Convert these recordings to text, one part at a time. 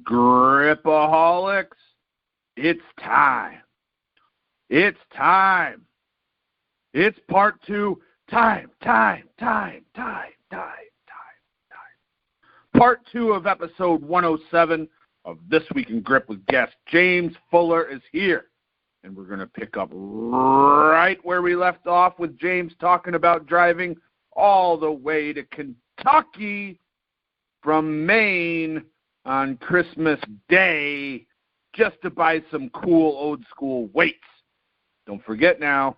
Gripaholics, it's time. It's time. It's part 2. Time. Part 2 of episode 107 of This Week in Grip with guest James Fuller is here. And we're going to pick up right where we left off with James talking about driving all the way to Kentucky from Maine on Christmas Day just to buy some cool old school weights. Don't forget now,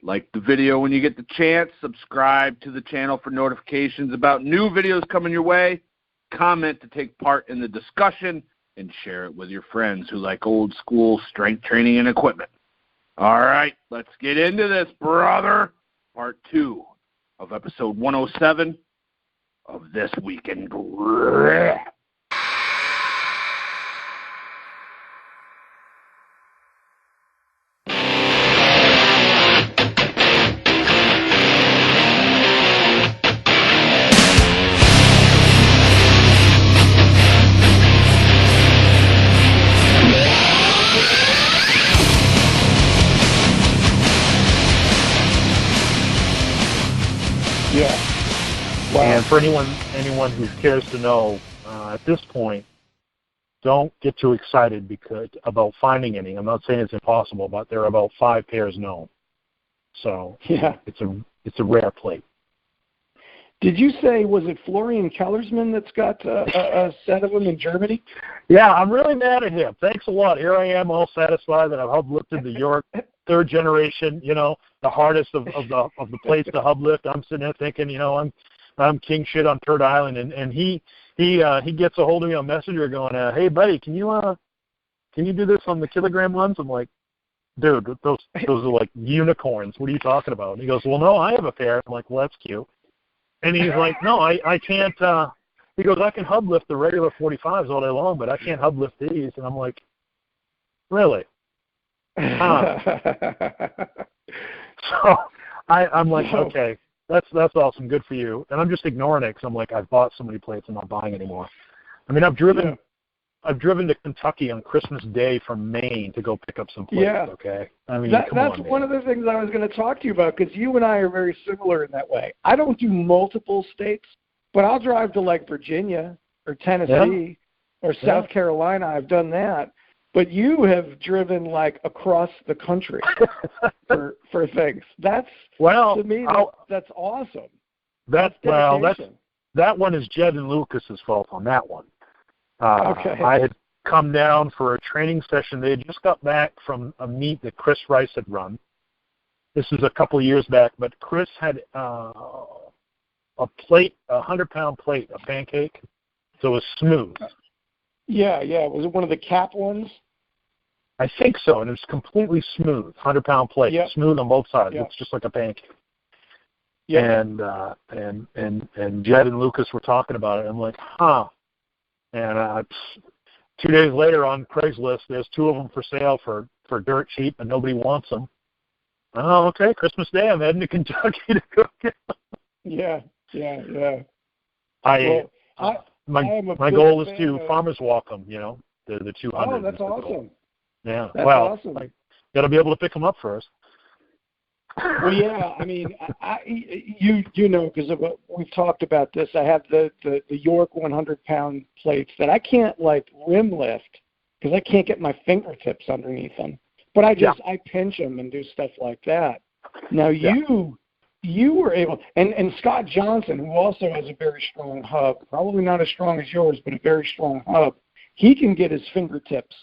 like the video when you get the chance, subscribe to the channel for notifications about new videos coming your way, comment to take part in the discussion, and share it with your friends who like old school strength training and equipment. All right, let's get into this, brother. Part 2 of episode 107 of This Week in Grip. Yeah. Wow. And for anyone who cares to know, at this point, don't get too excited about finding any. I'm not saying it's impossible, but there are about 5 pairs known. So yeah, it's a rare plate. Did you say, was it Florian Kellersman that's got a set of them in Germany? Yeah, I'm really mad at him. Thanks a lot. Here I am, all satisfied that I've hub lifted the York 3rd generation. You know, the hardest of the plates to hub lift. I'm sitting there thinking, you know, I'm king shit on Third Island, and he gets a hold of me on Messenger going, hey buddy, can you do this on the kilogram ones? I'm like, dude, those are like unicorns. What are you talking about? And he goes, well, no, I have a pair. I'm like, well, that's cute. And he's like, no, I can't. He goes, I can hub lift the regular 45s all day long, but I can't hub lift these. And I'm like, really? So I'm like, okay, that's awesome, good for you. And I'm just ignoring it because I'm like, I've bought so many plates, I'm not buying anymore. I mean, I've driven to Kentucky on Christmas Day from Maine to go pick up some plates. Yeah. Okay, I mean, that's man. one of the things I was going to talk to you about, because you and I are very similar in that way. I don't do multiple states, but I'll drive to like Virginia or Tennessee or South Carolina. I've done that. But you have driven like across the country for things. That's to me that's awesome. That one is Jed and Lucas's fault on that one. Okay. I had come down for a training session. They had just got back from a meet that Chris Rice had run. This was a couple of years back, but Chris had a plate, 100-pound plate, a pancake, so it was smooth. Yeah. Was it one of the cap ones? I think so, and it was completely smooth, 100-pound plate, smooth on both sides. It's just like a pancake. Yeah. And Jed and Lucas were talking about it. I'm like, huh. And 2 days later on Craigslist, there's 2 of them for sale for dirt cheap, and nobody wants them. Oh, okay, Christmas Day, I'm heading to Kentucky to go get them. Yeah. My goal is to farmers walk them, you know, the 200. Oh, that's awesome. Yeah. That's awesome. I got to be able to pick them up first. Well, yeah. I mean, you know, because we've talked about this. I have the York 100-pound plates that I can't like rim lift because I can't get my fingertips underneath them. But I pinch them and do stuff like that. Now you were able, and Scott Johnson, who also has a very strong hub, probably not as strong as yours, but a very strong hub, he can get his fingertips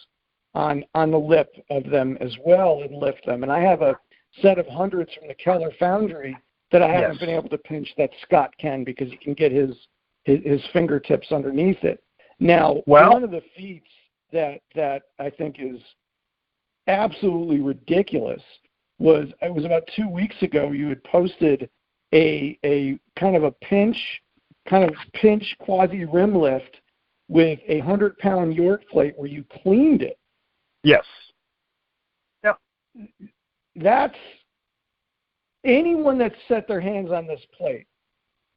on the lip of them as well and lift them. And I have a set of hundreds from the Keller Foundry that I haven't been able to pinch that Scott can, because he can get his fingertips underneath it. Now, one of the feats that I think is absolutely ridiculous was about 2 weeks ago you had posted a kind of pinch quasi rim lift with a 100-pound York plate where you cleaned it. Yes. Now, that's anyone that's set their hands on this plate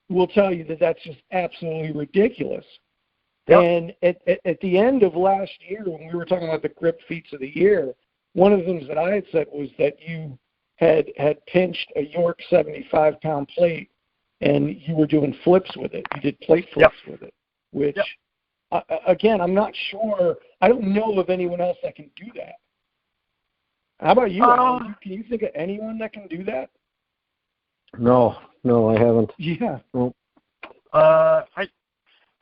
will tell you that that's just absolutely ridiculous. Yep. And at the end of last year, when we were talking about the grip feats of the year, one of the things that I had said was that you had pinched a York 75-pound plate, and you were doing flips with it. You did plate flips with it, which, again, I'm not sure. I don't know of anyone else that can do that. How about you? Can you think of anyone that can do that? No, I haven't. Yeah. Nope.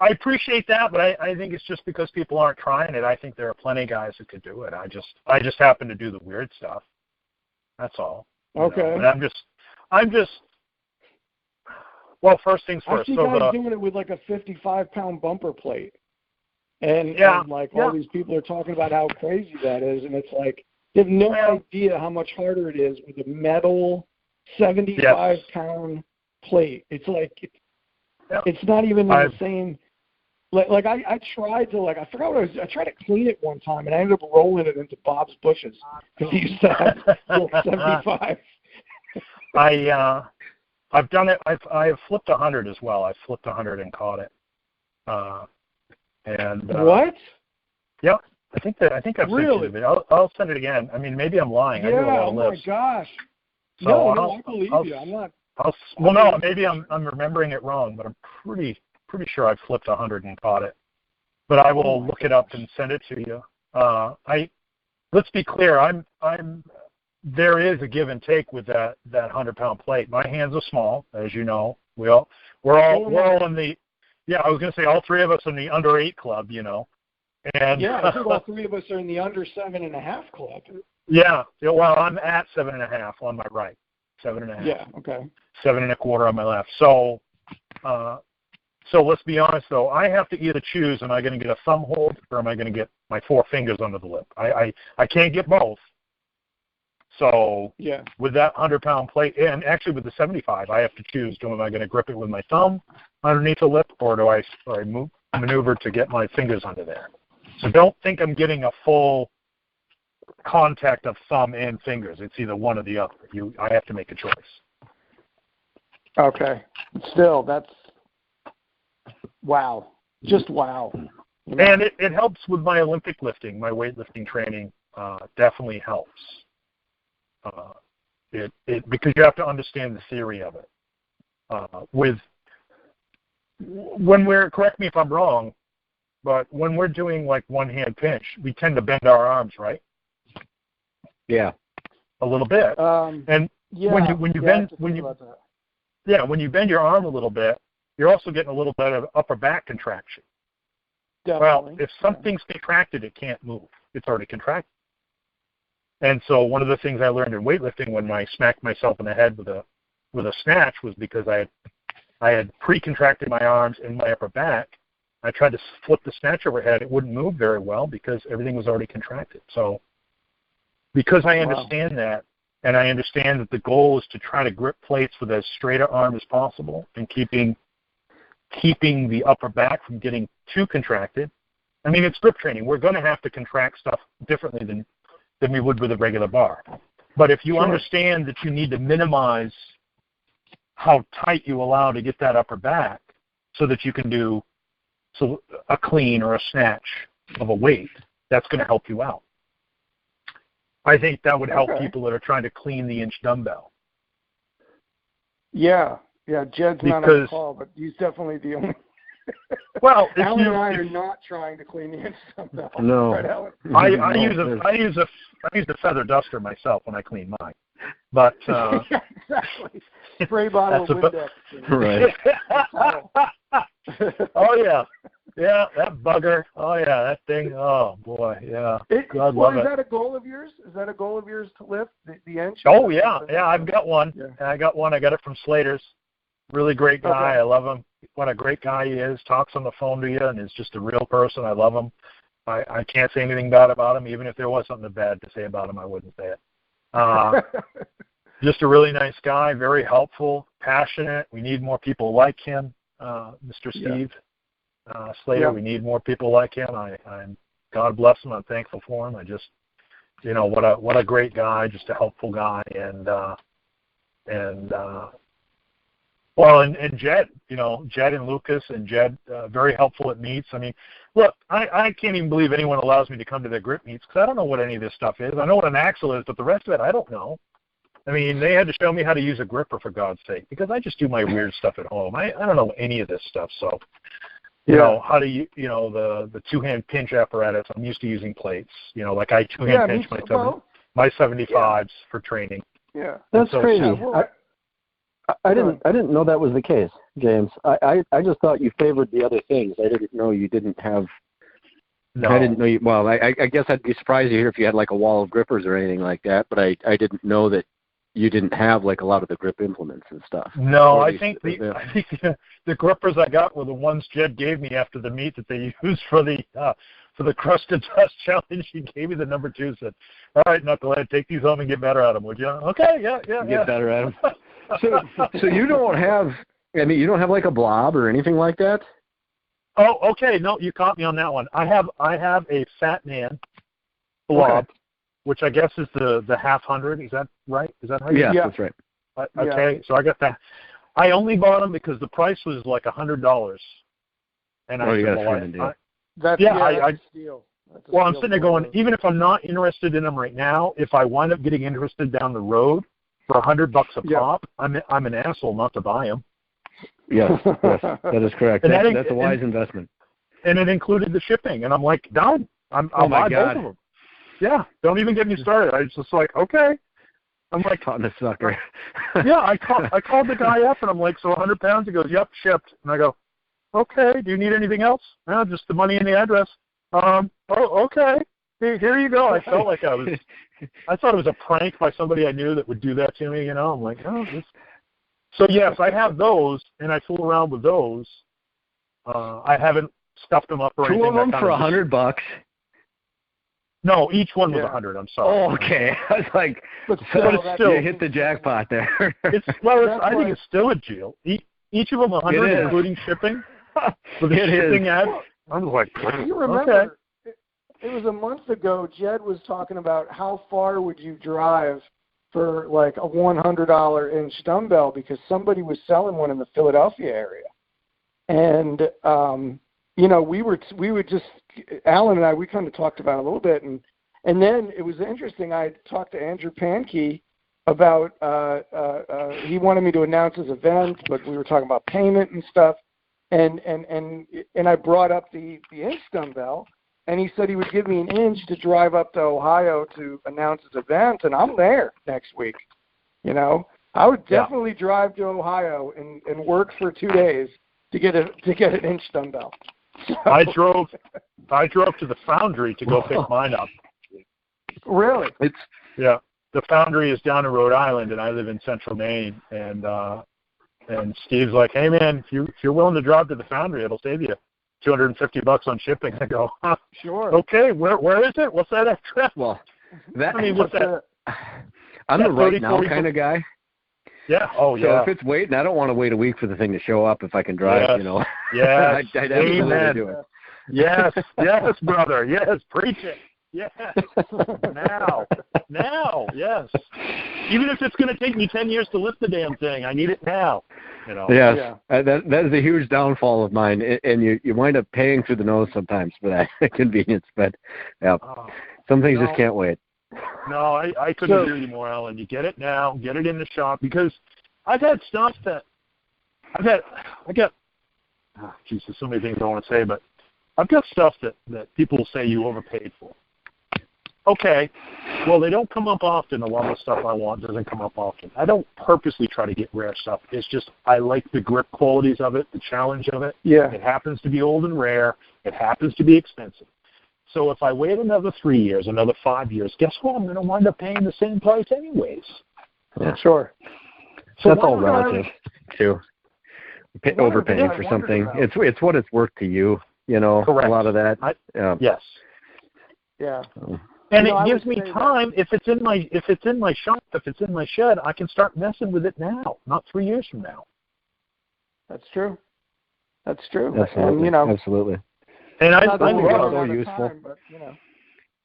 I appreciate that, but I think it's just because people aren't trying it. I think there are plenty of guys who could do it. I just happen to do the weird stuff. That's all. Okay. And I'm just. Well, first things first. I see guys doing it with like a 55-pound bumper plate, and all these people are talking about how crazy that is, and it's like they have no idea how much harder it is with a metal 75-pound plate. It's like it's not even the same. Like I tried to I forgot what I tried to clean it one time, and I ended up rolling it into Bob's bushes because he used to have 75. I've done it. I've flipped 100 as well. I flipped 100 and caught it. What? Yep. I think I've sent you the video. I'll send it again. I mean, maybe I'm lying. Yeah. I do a lot of lifts. My gosh. So no, I believe you. I'm not. No, maybe I'm remembering it wrong, but I'm pretty sure I've flipped 100 and caught it. But I will look it up and send it to you. Let's be clear. There is a give and take with that 100-pound plate. My hands are small, as you know. We're all in the. Yeah, I was going to say all three of us in the under 8 club, And I think all three of us are in the under 7.5 club. Yeah. Well, I'm at 7.5 on my right. 7.5. Yeah. Okay. 7.25 on my left. So let's be honest though. I have to either choose: am I going to get a thumb hold, or am I going to get my 4 fingers under the lip? I can't get both. So with that 100-pound plate, and actually with the 75, I have to choose: am I going to grip it with my thumb underneath the lip, or do I maneuver to get my fingers under there? So don't think I'm getting a full contact of thumb and fingers. It's either one or the other. I have to make a choice. Okay. Still, that's wow. Just wow. And it helps with my Olympic lifting. My weightlifting training definitely helps. Because you have to understand the theory of it. Correct me if I'm wrong, but when we're doing like one-hand pinch, we tend to bend our arms, right? Yeah. A little bit. When you bend your arm a little bit, you're also getting a little bit of upper back contraction. Definitely. Well, if something's contracted, it can't move. It's already contracted. And so one of the things I learned in weightlifting when I smacked myself in the head with a snatch was because I had pre-contracted my arms and my upper back. I tried to flip the snatch overhead. It wouldn't move very well because everything was already contracted. So because I understand that, and I understand that the goal is to try to grip plates with as straight an arm as possible and keeping the upper back from getting too contracted. I mean, it's grip training. We're going to have to contract stuff differently than we would with a regular bar. But if you understand that you need to minimize how tight you allow to get that upper back so that you can do a clean or a snatch of a weight, that's going to help you out. I think that would help people that are trying to clean the inch dumbbell. Yeah. Jed's not on the call, but he's definitely the only. Well, Alan and I are not trying to clean the inch dumbbell. No. Right, Alan? I use a feather duster myself when I clean mine. But yeah, exactly. Spray bottle of Windex. Right. Oh yeah. Yeah, that bugger. Oh yeah, that thing. Oh boy, yeah. God love it. Is that a goal of yours? Is that a goal of yours to lift the inch? Oh yeah, I've got one. Yeah. I got one. I got it from Slater's. Really great guy. Okay. I love him. What a great guy he is. Talks on the phone to you and is just a real person. I love him. I can't say anything bad about him. Even if there was something bad to say about him, I wouldn't say it. Just a really nice guy, very helpful, passionate. We need more people like him, Mr. Steve Slater. Yeah. We need more people like him. I'm God bless him. I'm thankful for him. I just, what a great guy, just a helpful guy, and Well, and Jed, Jed and Lucas and Jed, very helpful at meets. I mean, look, I can't even believe anyone allows me to come to their grip meets because I don't know what any of this stuff is. I know what an axle is, but the rest of it, I don't know. I mean, they had to show me how to use a gripper, for God's sake, because I just do my weird stuff at home. I don't know any of this stuff. So, you know, how do you, the two-hand pinch apparatus, I'm used to using plates. Like I two-hand pinch my 75s for training. Yeah. That's so, crazy. I didn't know that was the case, James. I just thought you favored the other things. I didn't know you didn't have. No. I didn't know you. Well, I guess I'd be surprised to hear if you had like a wall of grippers or anything like that. But I didn't know that you didn't have like a lot of the grip implements and stuff. No, I think the grippers I got were the ones Jed gave me after the meet that they used for the crust and dust challenge. He gave me the number 2. Said, "All right, knucklehead, take these home and get better at them, would you?" Okay, yeah. Get better at them. So you don't have. I mean, you don't have like a blob or anything like that. Oh, okay. No, you caught me on that one. I have a Fat Man Blob, which I guess is the 1/200. Is that right? Is that how you? Yeah, that's right. Okay, so I got that. I only bought them because the price was like $100, and I said, "Well, that's a steal." Well, I'm sitting there going, even if I'm not interested in them right now, if I wind up getting interested down the road for $100 a pop, I'm an asshole not to buy them. Yes, that is correct. That's a wise investment. And it included the shipping, and I'm like, done. I'll buy both of them. Yeah, don't even get me started. I was just like, okay. I'm like, caught in a sucker. Yeah, I called the guy up, and I'm like, so 100 pounds? He goes, yep, shipped. And I go, okay, do you need anything else? No, just the money and the address. Okay. Here you go. I felt like I thought it was a prank by somebody I knew that would do that to me, I'm like, So, yes, I have those, and I fool around with those. I haven't stuffed them up or anything. 2 of them for $100? No, each one was 100. I'm sorry. Oh, okay. I was like, but still, you hit the jackpot there. I think it's still a deal. Each of them 100, including shipping. For the shipping ad, I was like, you remember, it was a month ago, Jed was talking about how far would you drive for like a $100 dumbbell because somebody was selling one in the Philadelphia area. And, we would just, Alan and I, we kind of talked about it a little bit. And then it was interesting. I talked to Andrew Pankey about, he wanted me to announce his event, but we were talking about payment and stuff. And I brought up the inch dumbbell, and he said he would give me an inch to drive up to Ohio to announce his event, and I'm there next week. I would definitely drive to Ohio and work for 2 days to get an inch dumbbell. So. I drove to the Foundry to go pick mine up. Really? The Foundry is down in Rhode Island, and I live in Central Maine, and Steve's like, hey man, if you're willing to drive to the Foundry, it'll save you $250 on shipping. I go, sure. Okay, where is it? What's that address? Well, what's that? I'm the right now kind of guy. Yeah. Oh, so if it's waiting, I don't want to wait a week for the thing to show up if I can drive, Yes. I'd have to do it. Yes, brother. Yes, preach it. Yes. Now, yes. Even if it's going to take me 10 years to lift the damn thing, I need it now. Yes, yeah. That is a huge downfall of mine, and you wind up paying through the nose sometimes for that convenience. But some things just can't wait. No, I couldn't agree with you more, Alan. You get it now, get it in the shop, because I've had stuff that I got. Jesus, so many things I want to say, but I've got stuff that people say you overpaid for. Okay, well, they don't come up often. A lot of the stuff I want doesn't come up often. I don't purposely try to get rare stuff. It's just I like the grip qualities of it, the challenge of it. Yeah. It happens to be old and rare. It happens to be expensive. So if I wait another 3 years, another 5 years, guess what? I'm going to wind up paying the same price anyways. Yeah, sure. So that's all relative, too. Overpaying for something. It's what it's worth to you, Correct. A lot of that. Yes. Yeah. And it gives me time. If it's in my shop, if it's in my shed, I can start messing with it now, not 3 years from now. That's true. Absolutely. And, absolutely. And I love it. So useful. Time, but,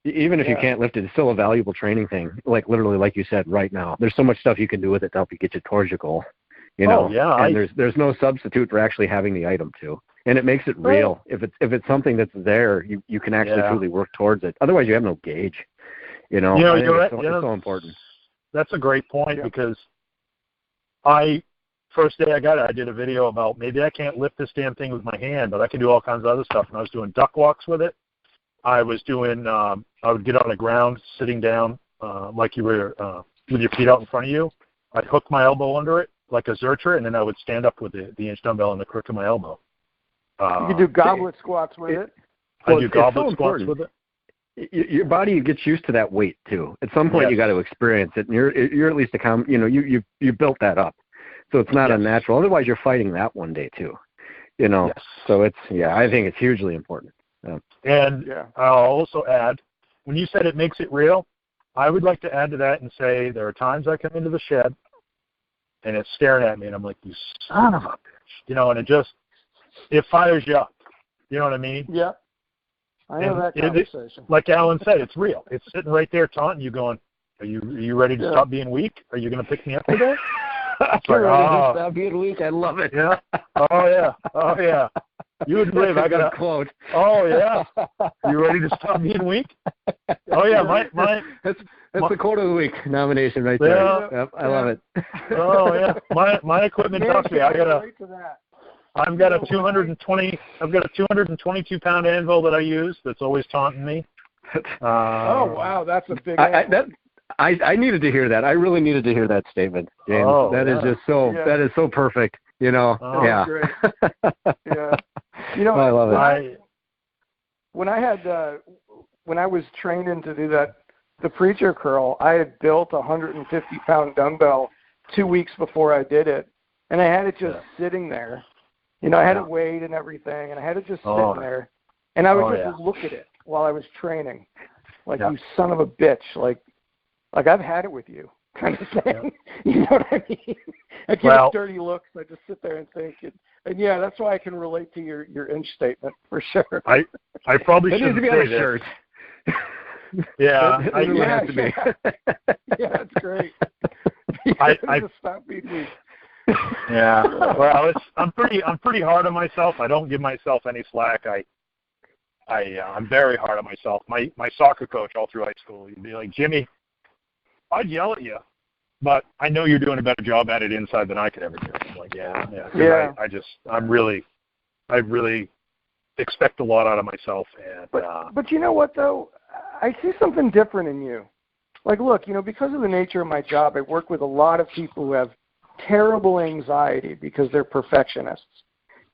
Even if you can't lift it, it's still a valuable training thing. Like literally, like you said, right now, there's so much stuff you can do with it to help you get you towards your goal. You know, yeah, and there's no substitute for actually having the item too. And it makes it real. If it's something that's there, you can actually truly work towards it. Otherwise, you have no gauge. You know, I think it's so important. That's a great point because first day I got it, I did a video about maybe I can't lift this damn thing with my hand, but I can do all kinds of other stuff. And I was doing duck walks with it. I was doing, I would get on the ground, sitting down, like you were with your feet out in front of you. I'd hook my elbow under it like a zercher, and then I would stand up with the inch dumbbell in the crook of my elbow. You could do goblet squats with it. I do goblet squats with it. Your body gets used to that weight too. At some point, you got to experience it, and you're at least you built that up, so it's not unnatural. Otherwise, you're fighting that one day too. You know, so I think it's hugely important. Yeah. And I'll also add, when you said it makes it real, I would like to add to that and say there are times I come into the shed and it's staring at me, and I'm like, you son of a bitch, you know, and it fires you up. You know what I mean? Yeah. I know that conversation. Like Alan said, it's real. It's sitting right there taunting you, going, "Are you ready to stop being weak? Are you going to pick me up today?" Stop being weak. I love it. Yeah. Oh yeah. You would believe I got a quote. Oh yeah. You ready to stop being weak? Oh yeah. That's the quote of the week nomination right there. Yeah. Yep, I love it. Oh yeah. My equipment talks to me. I've got a 222 pound anvil that I use that's always taunting me. Oh wow, that's a big. I needed to hear that. I really needed to hear that statement, James. That is just so. That is so perfect. You know. Oh, great. Yeah. You know, I love it. When I was training to do the preacher curl, I had built a 150-pound dumbbell 2 weeks before I did it, and I had it just sitting there. You know, I had it weighed and everything, and I had it just sitting there, and I would just look at it while I was training, like you son of a bitch, like I've had it with you, kind of thing. You know what I mean? I give it dirty looks. I just sit there and think, and that's why I can relate to your inch statement for sure. I probably should needs to be on a shirt. Yeah, has to be. Yeah, it's great. I stop being weak. Yeah. Well, I'm pretty hard on myself. I don't give myself any slack. I'm very hard on myself. My soccer coach all through high school, he'd be like, Jimmy, I'd yell at you, but I know you're doing a better job at it inside than I could ever do. I'm like, I really expect a lot out of myself. And but you know what though? I see something different in you. Like, look, you know, because of the nature of my job, I work with a lot of people who have terrible anxiety because they're perfectionists.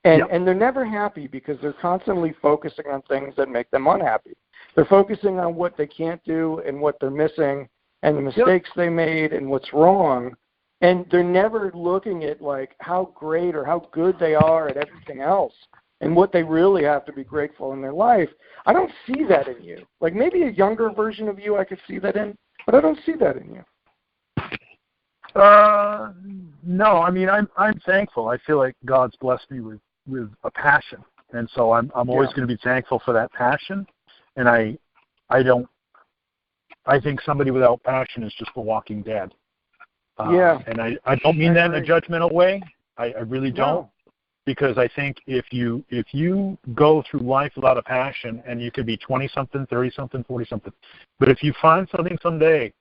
And they're never happy because they're constantly focusing on things that make them unhappy. They're focusing on what they can't do and what they're missing and the mistakes they made and what's wrong. And they're never looking at, like, how great or how good they are at everything else and what they really have to be grateful in their life. I don't see that in you. Like, maybe a younger version of you I could see that in, but I don't see that in you. No, I mean, I'm thankful. I feel like God's blessed me with a passion, and so I'm always going to be thankful for that passion. And I think somebody without passion is just a walking dead. And I don't mean that in a judgmental way. I really don't, because I think if you go through life without a passion, and you could be 20-something, 30-something, 40-something, but if you find something someday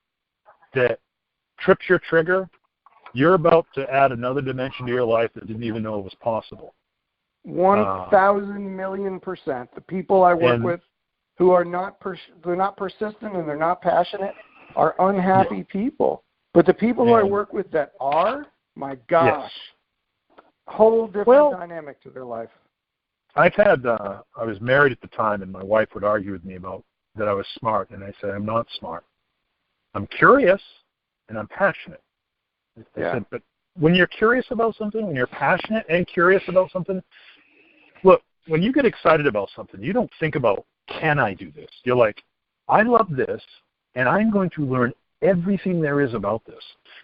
that trips your trigger, you're about to add another dimension to your life that didn't even know it was possible. 1,000,000,000%. The people I work with who are they're not persistent and they're not passionate are unhappy people. But the people who I work with that are, my gosh, whole different dynamic to their life. I've had, I was married at the time, and my wife would argue with me about that I was smart, and I said, I'm not smart. I'm curious, and I'm passionate. I said, but when you're curious about something, when you're passionate and curious about something, look, when you get excited about something, you don't think about, can I do this? You're like, I love this, and I'm going to learn everything there is about this.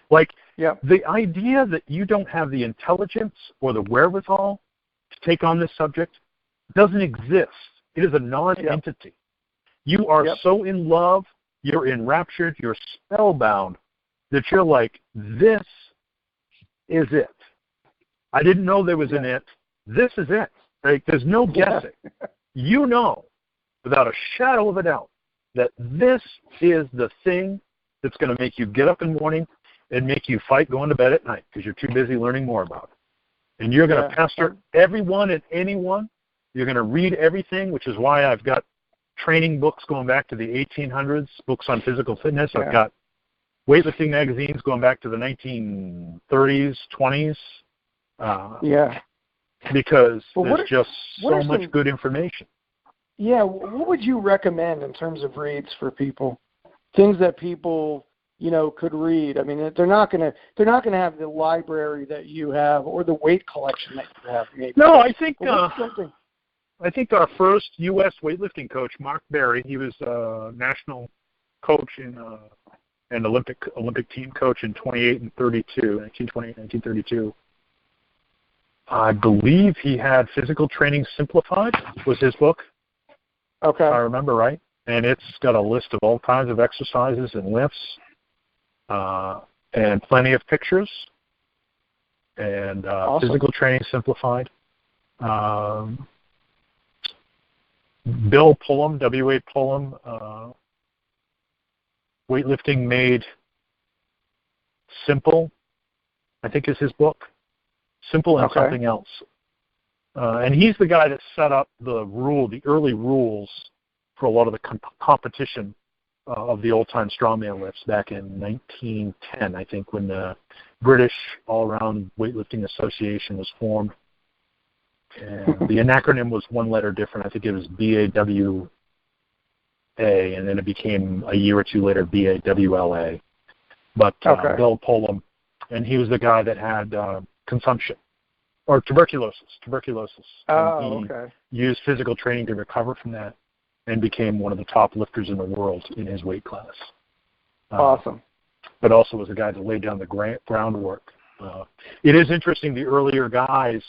Like, the idea that you don't have the intelligence or the wherewithal to take on this subject doesn't exist. It is a non-entity. You are so in love, you're enraptured, you're spellbound, that you're like, this is it. I didn't know there was an it. This is it. Like, there's no guessing. You know, without a shadow of a doubt, that this is the thing that's going to make you get up in the morning and make you fight going to bed at night because you're too busy learning more about it. And you're going to pester everyone and anyone. You're going to read everything, which is why I've got training books going back to the 1800s, books on physical fitness. I've got weightlifting magazines going back to the 1930s, 20s. Because there's just so much good information. Yeah, what would you recommend in terms of reads for people? Things that people, could read. I mean, they're not gonna have the library that you have or the weight collection that you have. Maybe. No, I think our first U.S. weightlifting coach, Mark Berry, he was a national coach and Olympic team coach in 1928 and 1932. I believe he had Physical Training Simplified was his book. Okay. If I remember right. And it's got a list of all kinds of exercises and lifts and plenty of pictures and awesome. Physical Training Simplified. Bill Pullum, W.A. Pullum, Weightlifting Made Simple, I think is his book. Simple and Something Else. And he's the guy that set up the early rules for a lot of the competition of the old-time strongman lifts back in 1910, I think, when the British All-Around Weightlifting Association was formed. And the acronym was one letter different. I think it was BAWA, and then it became a year or two later BAWLA. But Bill Pullum, and he was the guy that had consumption or tuberculosis. And he used physical training to recover from that and became one of the top lifters in the world in his weight class. Awesome. But also was a guy that laid down the groundwork. It is interesting, the earlier guys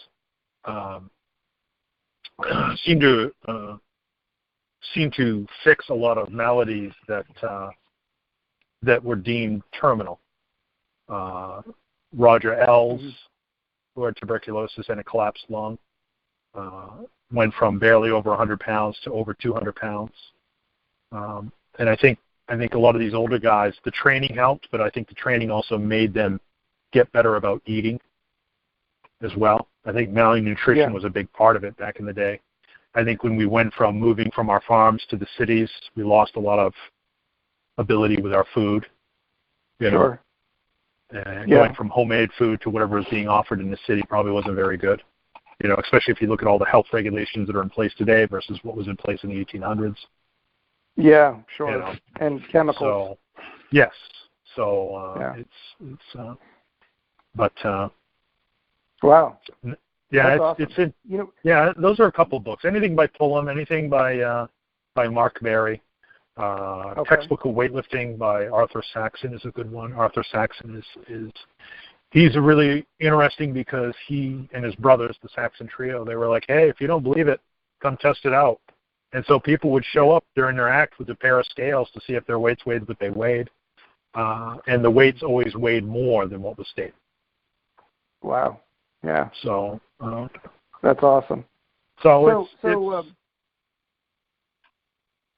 seem to fix a lot of maladies that were deemed terminal. Roger Ells, who had tuberculosis and a collapsed lung, went from barely over 100 pounds to over 200 pounds. And I think a lot of these older guys, the training helped, but I think the training also made them get better about eating as well. I think malnutrition was a big part of it back in the day. I think when we went from moving from our farms to the cities, we lost a lot of ability with our food. Sure. Going from homemade food to whatever is being offered in the city probably wasn't very good. Especially if you look at all the health regulations that are in place today versus what was in place in the 1800s. Yeah, sure. And chemicals. So, yes. So it's but wow. Yeah, awesome. Those are a couple books. Anything by Pullum, anything by Mark Berry. Textbook of Weightlifting by Arthur Saxon is a good one. Arthur Saxon he's really interesting because he and his brothers, the Saxon trio, they were like, hey, if you don't believe it, come test it out. And so people would show up during their act with a pair of scales to see if their weights weighed what they weighed. And the weights always weighed more than what was stated. Wow. Yeah. So that's awesome. So go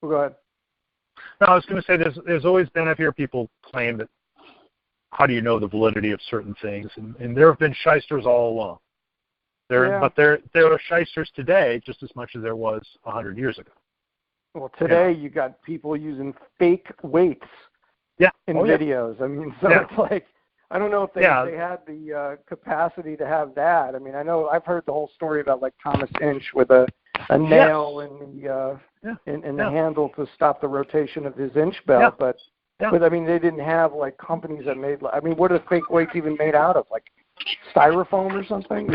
ahead. No, I was going to say there's always been, I've heard people claim that how do you know the validity of certain things? And there have been shysters all along. But there are shysters today just as much as there was 100 years ago. Well, today you got people using fake weights in videos. I mean, so it's like, I don't know if they had the capacity to have that. I mean, I know I've heard the whole story about like Thomas Inch with a nail in the handle to stop the rotation of his inch belt, but I mean, they didn't have like companies that made. I mean, what are fake weights even made out of? Like styrofoam or something,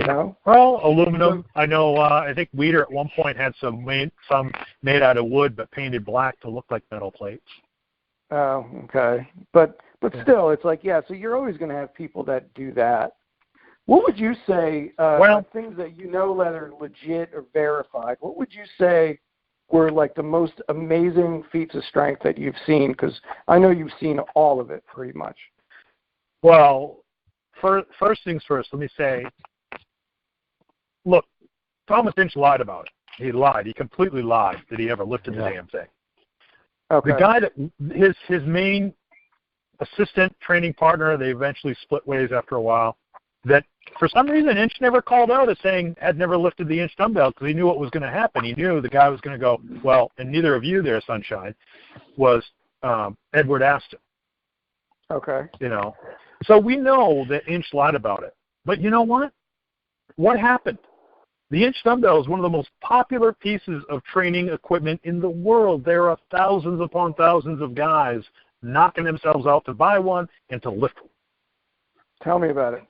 Well, aluminum. I know. I think Weeder at one point had some made out of wood but painted black to look like metal plates. Oh, okay. But still, it's like so you're always going to have people that do that. What would you say? Things that that are legit or verified. What would you say were like the most amazing feats of strength that you've seen? Because I know you've seen all of it pretty much. Well, first things first, let me say look, Thomas Inch lied about it. He lied. He completely lied that he ever lifted the damn thing. Okay. The guy that his main assistant training partner, they eventually split ways after a while. That for some reason Inch never called out as saying had never lifted the Inch dumbbell because he knew what was going to happen. He knew the guy was going to go, well, and neither of you there, Sunshine, was Edward Aston. Okay. You know, so we know that Inch lied about it. But you know what? What happened? The Inch dumbbell is one of the most popular pieces of training equipment in the world. There are thousands upon thousands of guys knocking themselves out to buy one and to lift one. Tell me about it.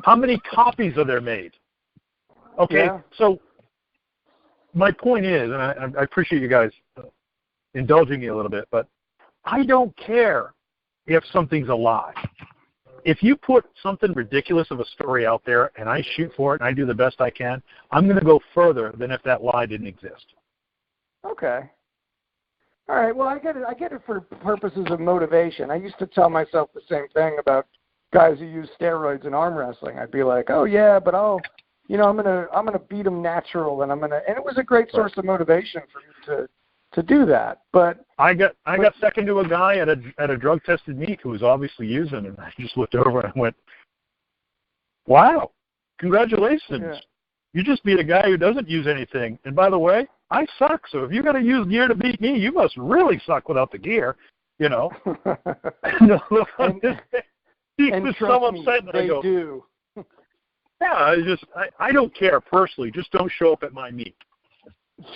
How many copies are there made? Okay, so my point is, and I appreciate you guys indulging me a little bit, but I don't care if something's a lie. If you put something ridiculous of a story out there and I shoot for it and I do the best I can, I'm going to go further than if that lie didn't exist. Okay. All right. Well, I get it. I get it for purposes of motivation. I used to tell myself the same thing about guys who use steroids in arm wrestling. I'd be like, oh yeah, but I'm gonna beat them natural, and and it was a great source of motivation for me to do that. But I got second to a guy at a drug tested meet who was obviously using, and I just looked over and went, wow, congratulations. Yeah. You just beat a guy who doesn't use anything. And by the way, I suck, so if you got to use gear to beat me, you must really suck without the gear, you know. And was trust so me, upset that they I go, do. Yeah, I don't care personally. Just don't show up at my meet.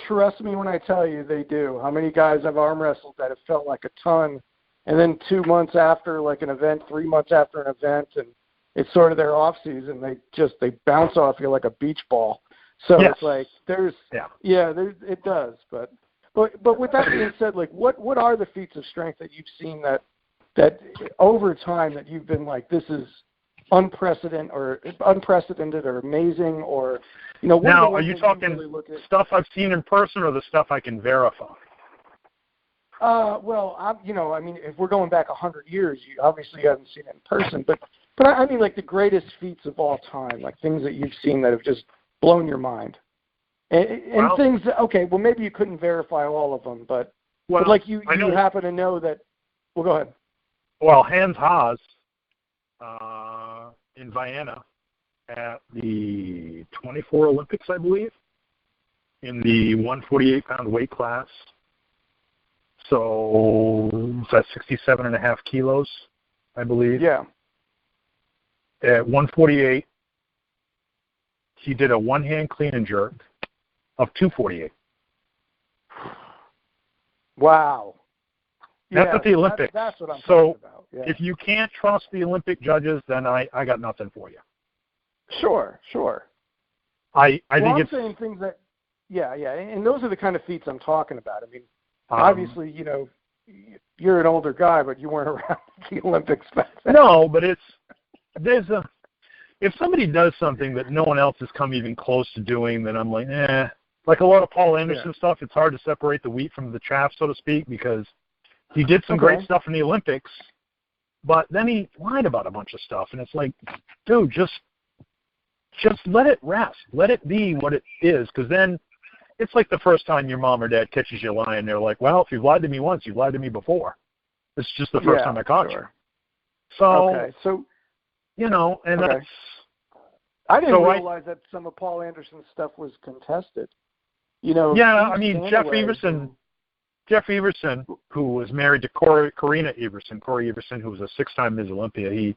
Trust me when I tell you they do. How many guys I've arm wrestled that have felt like a ton, and then 2 months after like an event, 3 months after an event, and it's sort of their off season, they bounce off you like a beach ball. So It's like it does. But with that being said, like what are the feats of strength that you've seen that over time that you've been like, this is unprecedented or amazing, or what now are you talking really stuff I've seen in person or the stuff I can verify? If we're going back 100 years, you obviously haven't seen it in person, but I mean like the greatest feats of all time, like things that you've seen that have just blown your mind, and things that, okay, well maybe you couldn't verify all of them, but like you happen to know that. Well, go ahead. Well, Hans Haas in Vienna at the 24 Olympics, I believe, in the 148-pound weight class. So that's 67.5 kilos, I believe. Yeah. At 148, he did a one-hand clean and jerk of 248. Wow. That's at the Olympics. That's what I'm talking about. Yeah. If you can't trust the Olympic judges, then I got nothing for you. Sure. I think I'm saying things that, and those are the kind of feats I'm talking about. I mean, obviously, you're an older guy, but you weren't around the Olympics back then. No, but if somebody does something that no one else has come even close to doing, then I'm like, Like a lot of Paul Anderson stuff, it's hard to separate the wheat from the chaff, so to speak, because he did some great stuff in the Olympics, but then he lied about a bunch of stuff, and it's like, dude, just let it rest. Let it be what it is, because then it's like the first time your mom or dad catches you lying. They're like, well, if you've lied to me once, you've lied to me before. It's just the first time I caught you. So that's... I didn't realize that some of Paul Anderson's stuff was contested. Jeff Everson, who was married to Corey Everson, who was a 6-time Ms. Olympia,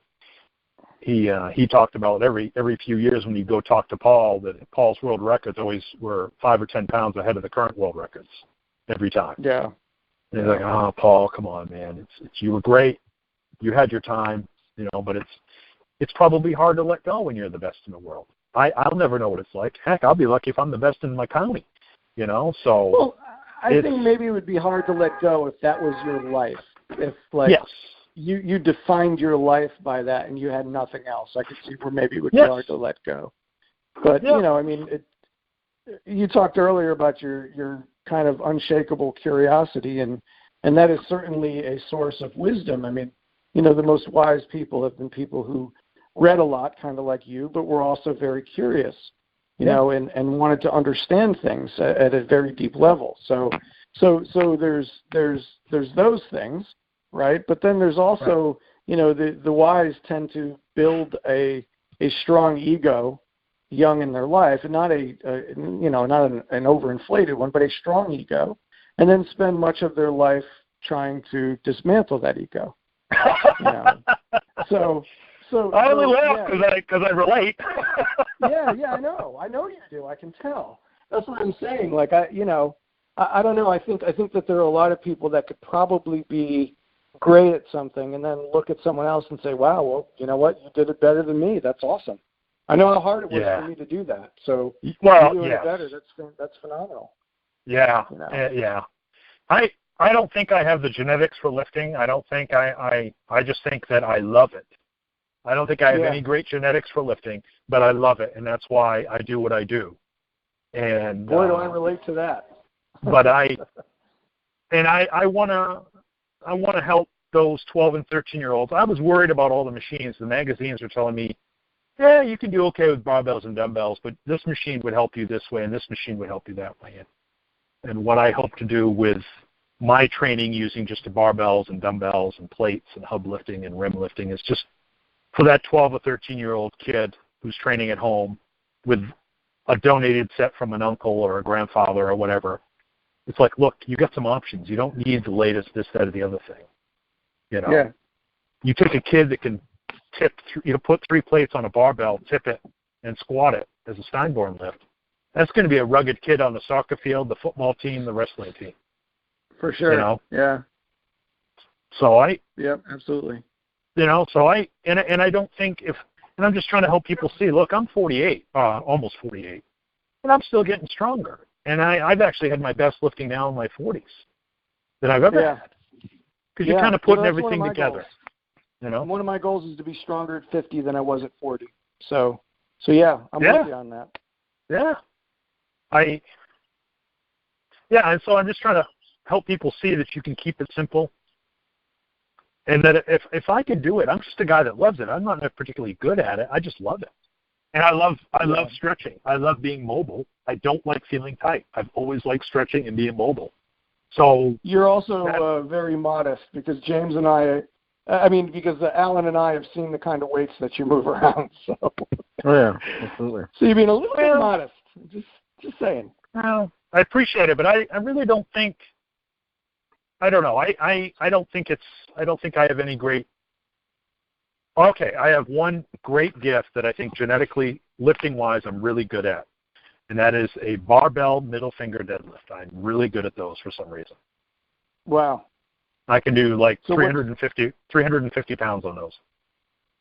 he talked about every few years when you go talk to Paul that Paul's world records always were 5 or 10 pounds ahead of the current world records every time. Yeah. And he's like, oh, Paul, come on, man, you were great, you had your time, but it's probably hard to let go when you're the best in the world. I'll never know what it's like. Heck, I'll be lucky if I'm the best in my county. So. Well, I think maybe it would be hard to let go if that was your life. If you defined your life by that and you had nothing else. I could see where maybe it would be hard to let go. But you talked earlier about your kind of unshakable curiosity, and that is certainly a source of wisdom. I mean, the most wise people have been people who read a lot, kind of like you, but were also very curious. you know, and wanted to understand things at a very deep level. So there's those things, right? But then there's also, you know, the wise tend to build a strong ego young in their life, and not not an overinflated one, but a strong ego, and then spend much of their life trying to dismantle that ego. You know? So I only laugh because I relate. yeah, I know you do. I can tell. That's what I'm saying. Like I don't know. I think that there are a lot of people that could probably be great at something, and then look at someone else and say, "Wow, well, you know what? You did it better than me. That's awesome. I know how hard it was for me to do that. So you're doing it better. That's phenomenal." Yeah, you know? Yeah. I don't think I have the genetics for lifting. I don't think I just think that I love it. I don't think I have any great genetics for lifting, but I love it, and that's why I do what I do. And boy, do I relate to that. But I want to help those 12 and 13-year-olds. I was worried about all the machines. The magazines were telling me, yeah, you can do okay with barbells and dumbbells, but this machine would help you this way, and this machine would help you that way. And what I hope to do with my training using just the barbells and dumbbells and plates and hub lifting and rim lifting is just for that 12 or 13-year-old kid who's training at home with a donated set from an uncle or a grandfather or whatever. It's like, look, you got some options. You don't need the latest this, that, or the other thing. You know, you take a kid that can put 3 plates on a barbell, tip it, and squat it as a Steinborn lift. That's going to be a rugged kid on the soccer field, the football team, the wrestling team. For sure. You know? Yeah. So absolutely. You know, so I don't think and I'm just trying to help people see, look, I'm 48, almost 48, and I'm still getting stronger. And I've actually had my best lifting now in my 40s that I've ever had. Because you're kind of putting everything together. Goals. You know? One of my goals is to be stronger at 50 than I was at 40. So yeah, I'm with you on that. Yeah. And so I'm just trying to help people see that you can keep it simple. And that if I can do it, I'm just a guy that loves it. I'm not particularly good at it. I just love it. And I love stretching. I love being mobile. I don't like feeling tight. I've always liked stretching and being mobile. So you're also very modest, because James and because Alan and I have seen the kind of weights that you move around. So. Oh yeah, absolutely. So you're being a little bit modest. Just saying. Well, I appreciate it, but I really don't think. I don't know. I don't think I have any great. Okay, I have one great gift that I think genetically, lifting-wise, I'm really good at, and that is a barbell middle finger deadlift. I'm really good at those for some reason. Wow. I can do like 350 pounds on those.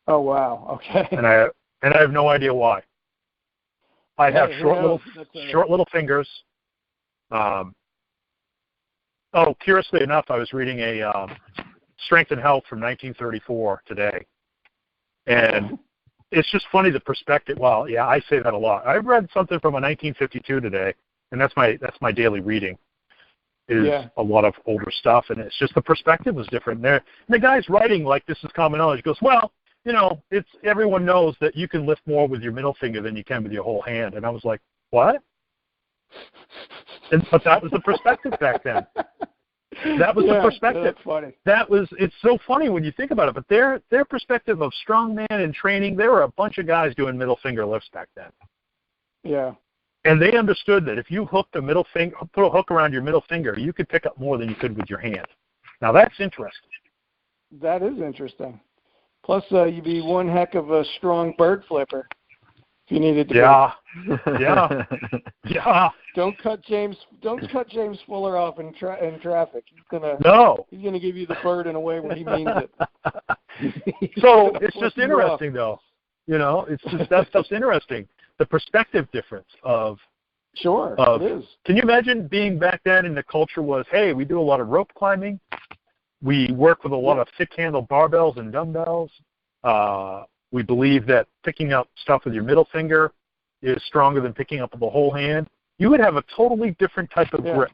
Oh wow. Okay. And I have no idea why. I have short little fingers. Curiously enough, I was reading a Strength and Health from 1934 today, and it's just funny the perspective. Well, yeah, I say that a lot. I read something from a 1952 today, and that's my daily reading. Is a lot of older stuff, and it's just the perspective was different there. And the guy's writing like this is common knowledge. He goes, well, you know, everyone knows that you can lift more with your middle finger than you can with your whole hand. And I was like, what? But that was the perspective back then. That was the perspective. That's funny. It's so funny when you think about it, but their perspective of strongman and training, there were a bunch of guys doing middle finger lifts back then. Yeah. And they understood that if you hooked a middle finger, put a hook around your middle finger, you could pick up more than you could with your hand. Now that's interesting. That is interesting. Plus, you'd be one heck of a strong bird flipper if you needed to. Yeah. Don't cut James Fuller off in traffic. He's gonna give you the bird in a way when he means it. So it's just interesting, though. You know, it's just that stuff's interesting. The perspective difference of. Sure, it is. Can you imagine being back then and the culture was, hey, we do a lot of rope climbing. We work with a lot of thick-handled barbells and dumbbells. We believe that picking up stuff with your middle finger is stronger than picking up with the whole hand. You would have a totally different type of grip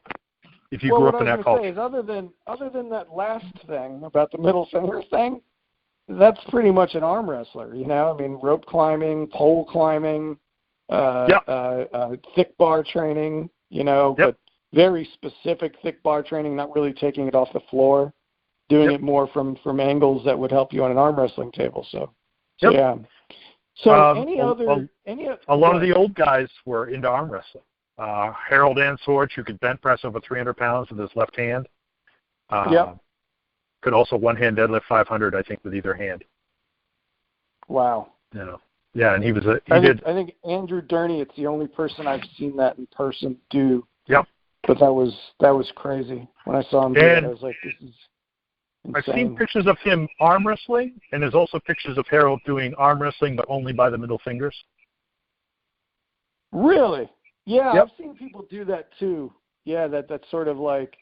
if you grew up in that culture. What I was going to say is other than that last thing about the middle finger thing, that's pretty much an arm wrestler, you know? I mean, rope climbing, pole climbing, thick bar training, but very specific thick bar training, not really taking it off the floor, doing it more from angles that would help you on an arm wrestling table. So yeah. So a lot of the old guys were into arm wrestling. Harold Ansorge, who could bench press over 300 pounds with his left hand. Could also one-hand deadlift 500, I think, with either hand. Wow. Yeah, and he was I think Andrew Durney, it's the only person I've seen that in person do. Yep. But that was crazy. When I saw him do it, I was like, this is insane. I've seen pictures of him arm wrestling, and there's also pictures of Harold doing arm wrestling, but only by the middle fingers. Really? Yeah, I've seen people do that too. Yeah, that's sort of like,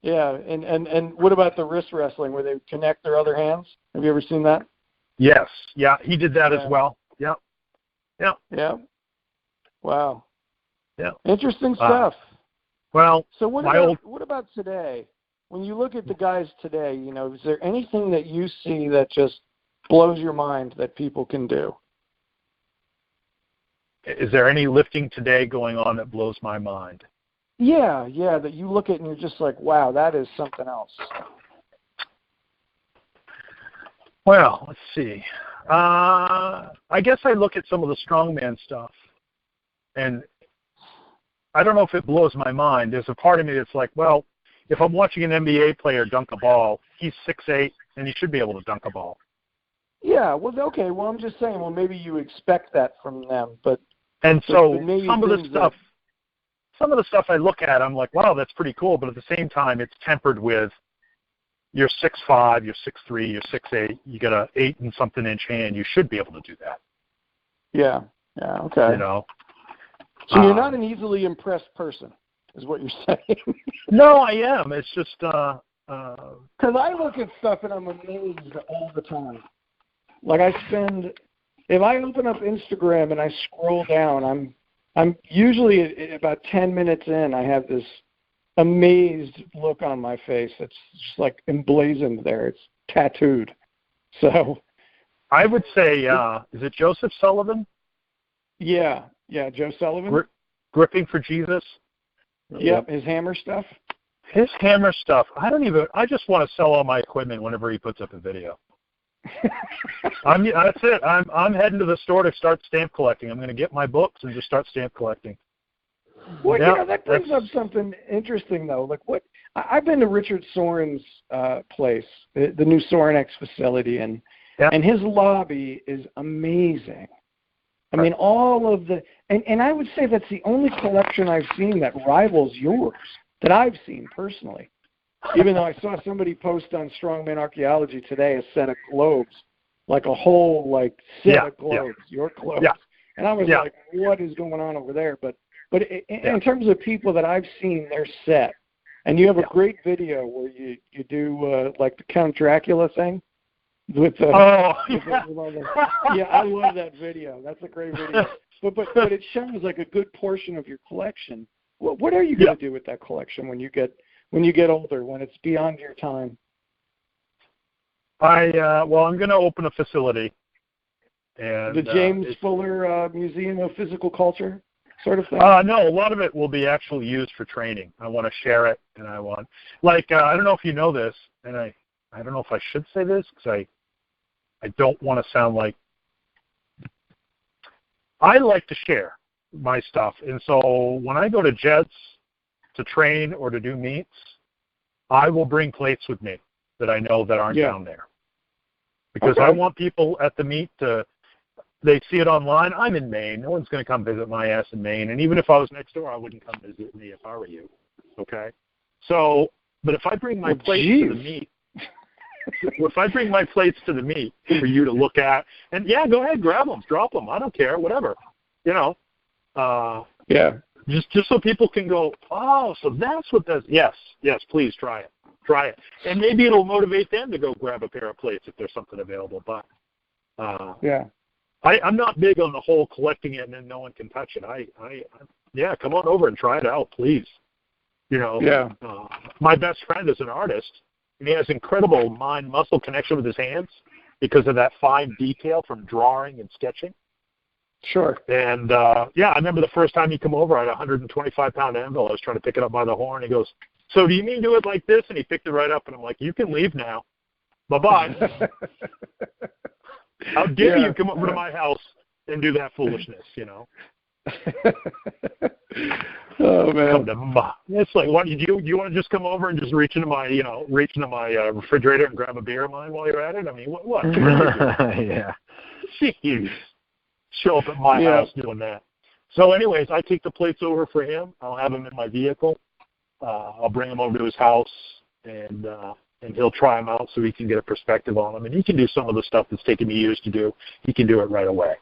and what about the wrist wrestling where they connect their other hands? Have you ever seen that? Yes. Yeah, he did that as well. Yeah. Yeah. Yeah. Wow. Yeah. Interesting stuff. So what about today? When you look at the guys today, is there anything that you see that just blows your mind that people can do? Is there any lifting today going on that blows my mind? Yeah, that you look at and you're just like, wow, that is something else. Well, let's see. I guess I look at some of the strongman stuff, and I don't know if it blows my mind. There's a part of me that's like, well, if I'm watching an NBA player dunk a ball, he's 6'8", and he should be able to dunk a ball. Yeah, well, okay. Well, I'm just saying, maybe you expect that from them, but some of the stuff I look at, I'm like, wow, that's pretty cool. But at the same time, it's tempered with you're 6'5", you're 6'3", you're 6'8", you got a 8 and something inch hand. You should be able to do that. Yeah. Okay. So you're not an easily impressed person, is what you're saying. No, I am. It's just because I look at stuff and I'm amazed all the time. Like if I open up Instagram and I scroll down, I'm usually about 10 minutes in, I have this amazed look on my face that's just like emblazoned there. It's tattooed. So I would say, is it Joseph Sullivan? Yeah, Joe Sullivan. Gripping for Jesus. Yep, his hammer stuff. His hammer stuff. I just want to sell all my equipment whenever he puts up a video. That's it. I'm heading to the store to start stamp collecting. I'm going to get my books and just start stamp collecting. Well, that brings up something interesting though. Like I've been to Richard Soren's place, the new Sorenex facility, and his lobby is amazing. I mean, all of and I would say that's the only collection I've seen that rivals yours that I've seen personally. Even though I saw somebody post on Strongman Archeology today a set of globes, like a whole set of globes, your globes, and I was like, what is going on over there? But in terms of people that I've seen their set, and you have a great video where you do like the Count Dracula thing with I love that video. That's a great video. But it shows like a good portion of your collection. What are you going to do with that collection when you get older, when it's beyond your time? I'm going to open a facility. And the James Fuller Museum of Physical Culture sort of thing? No, a lot of it will be actually used for training. I want to share it, and I want, I don't know if you know this, and I don't know if I should say this because I don't want to sound like, I like to share my stuff. And so when I go to Jets to train or to do meets, I will bring plates with me that I know that aren't down there. Because I want people at the meet they see it online. I'm in Maine. No one's going to come visit my ass in Maine. And even if I was next door, I wouldn't come visit me if I were you. Okay? So, but if I bring my plates to the meet, if I bring my plates to the meet for you to look at, and go ahead, grab them, drop them. I don't care, whatever. Just so people can go, oh, so that's what that. Yes, please try it, and maybe it'll motivate them to go grab a pair of plates if there's something available. But I'm not big on the whole collecting it and then no one can touch it. Come on over and try it out, please. My best friend is an artist, and he has incredible mind-muscle connection with his hands because of that fine detail from drawing and sketching. Sure. And, I remember the first time he come over, I had a 125-pound anvil. I was trying to pick it up by the horn. He goes, so do you mean do it like this? And he picked it right up, and I'm like, you can leave now. Bye-bye. How dare you come over to my house and do that foolishness, Oh, man. It's like, what, do you want to just come over and just reach into my refrigerator and grab a beer of mine while you're at it? I mean, what? Yeah. Jeez. Show up at my house doing that. So anyways, I take the plates over for him. I'll have him in my vehicle. I'll bring him over to his house, and he'll try them out so he can get a perspective on them. And he can do some of the stuff that's taken me years to do. He can do it right away.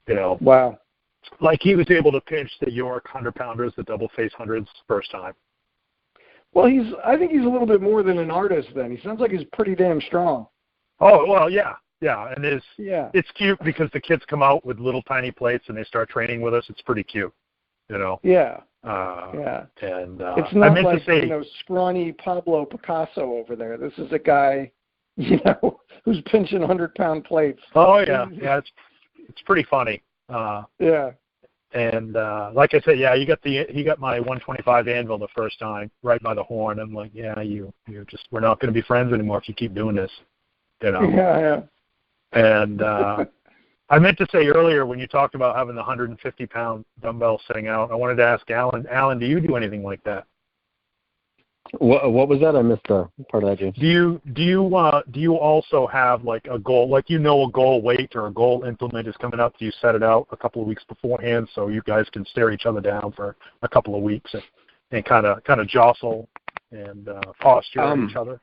Wow. Like he was able to pinch the York 100-pounders, the double-face hundreds, first time. Well, I think he's a little bit more than an artist then. He sounds like he's pretty damn strong. Oh, well, yeah. Yeah, and it's cute because the kids come out with little tiny plates and they start training with us. It's pretty cute, Yeah. And it's not I meant like to say, scrawny Pablo Picasso over there. This is a guy, who's pinching 100-pound plates. Oh yeah, it's pretty funny. Yeah. And like I said, he got my 125 anvil the first time right by the horn. I'm like, we're not going to be friends anymore if you keep doing this, Yeah. And I meant to say earlier when you talked about having the 150-pound dumbbell sitting out, I wanted to ask Alan. Alan, do you do anything like that? What was that? I missed part of that, James. Do you also have like a goal, like a goal weight or a goal implement is coming up? Do you set it out a couple of weeks beforehand so you guys can stare each other down for a couple of weeks and kind of jostle and posture each other?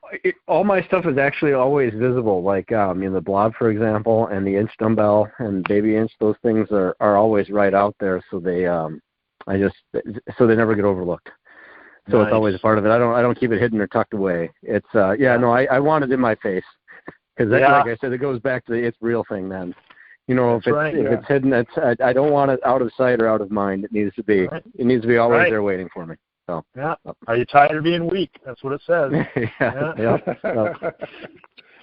All my stuff is actually always visible. Like the Blob, for example, and the inch dumbbell and baby inch. Those things are always right out there, so they they never get overlooked. So Nice. It's always a part of it. I don't keep it hidden or tucked away. It's I want it in my face because like I said, it goes back to the it's real thing. Then if it's hidden, I don't want it out of sight or out of mind. It needs to be always there waiting for me. So yeah. Are you tired of being weak? That's what it says.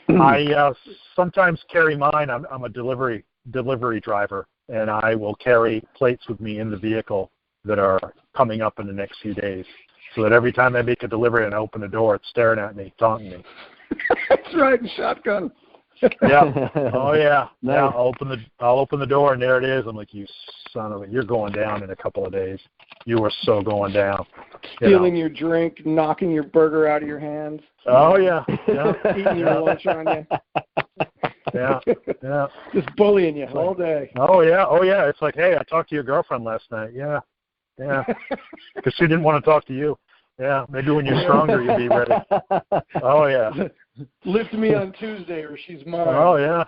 I sometimes carry mine. I'm a delivery driver, and I will carry plates with me in the vehicle that are coming up in the next few days. So that every time I make a delivery and I open the door, it's staring at me, taunting me. That's right, shotgun. Yeah. Oh yeah. Nice. Yeah. I'll open the door and there it is. I'm like, you son of a! You're going down in a couple of days. You are so going down. Stealing your drink, knocking your burger out of your hands. Oh yeah. Eating your lunch on you. Yeah. Just bullying you all day. Oh yeah. It's like, hey, I talked to your girlfriend last night. Yeah. Because she didn't want to talk to you. Yeah, maybe when you're stronger, you'll be ready. Oh yeah. Lift me on Tuesday, or she's mine. Oh yeah.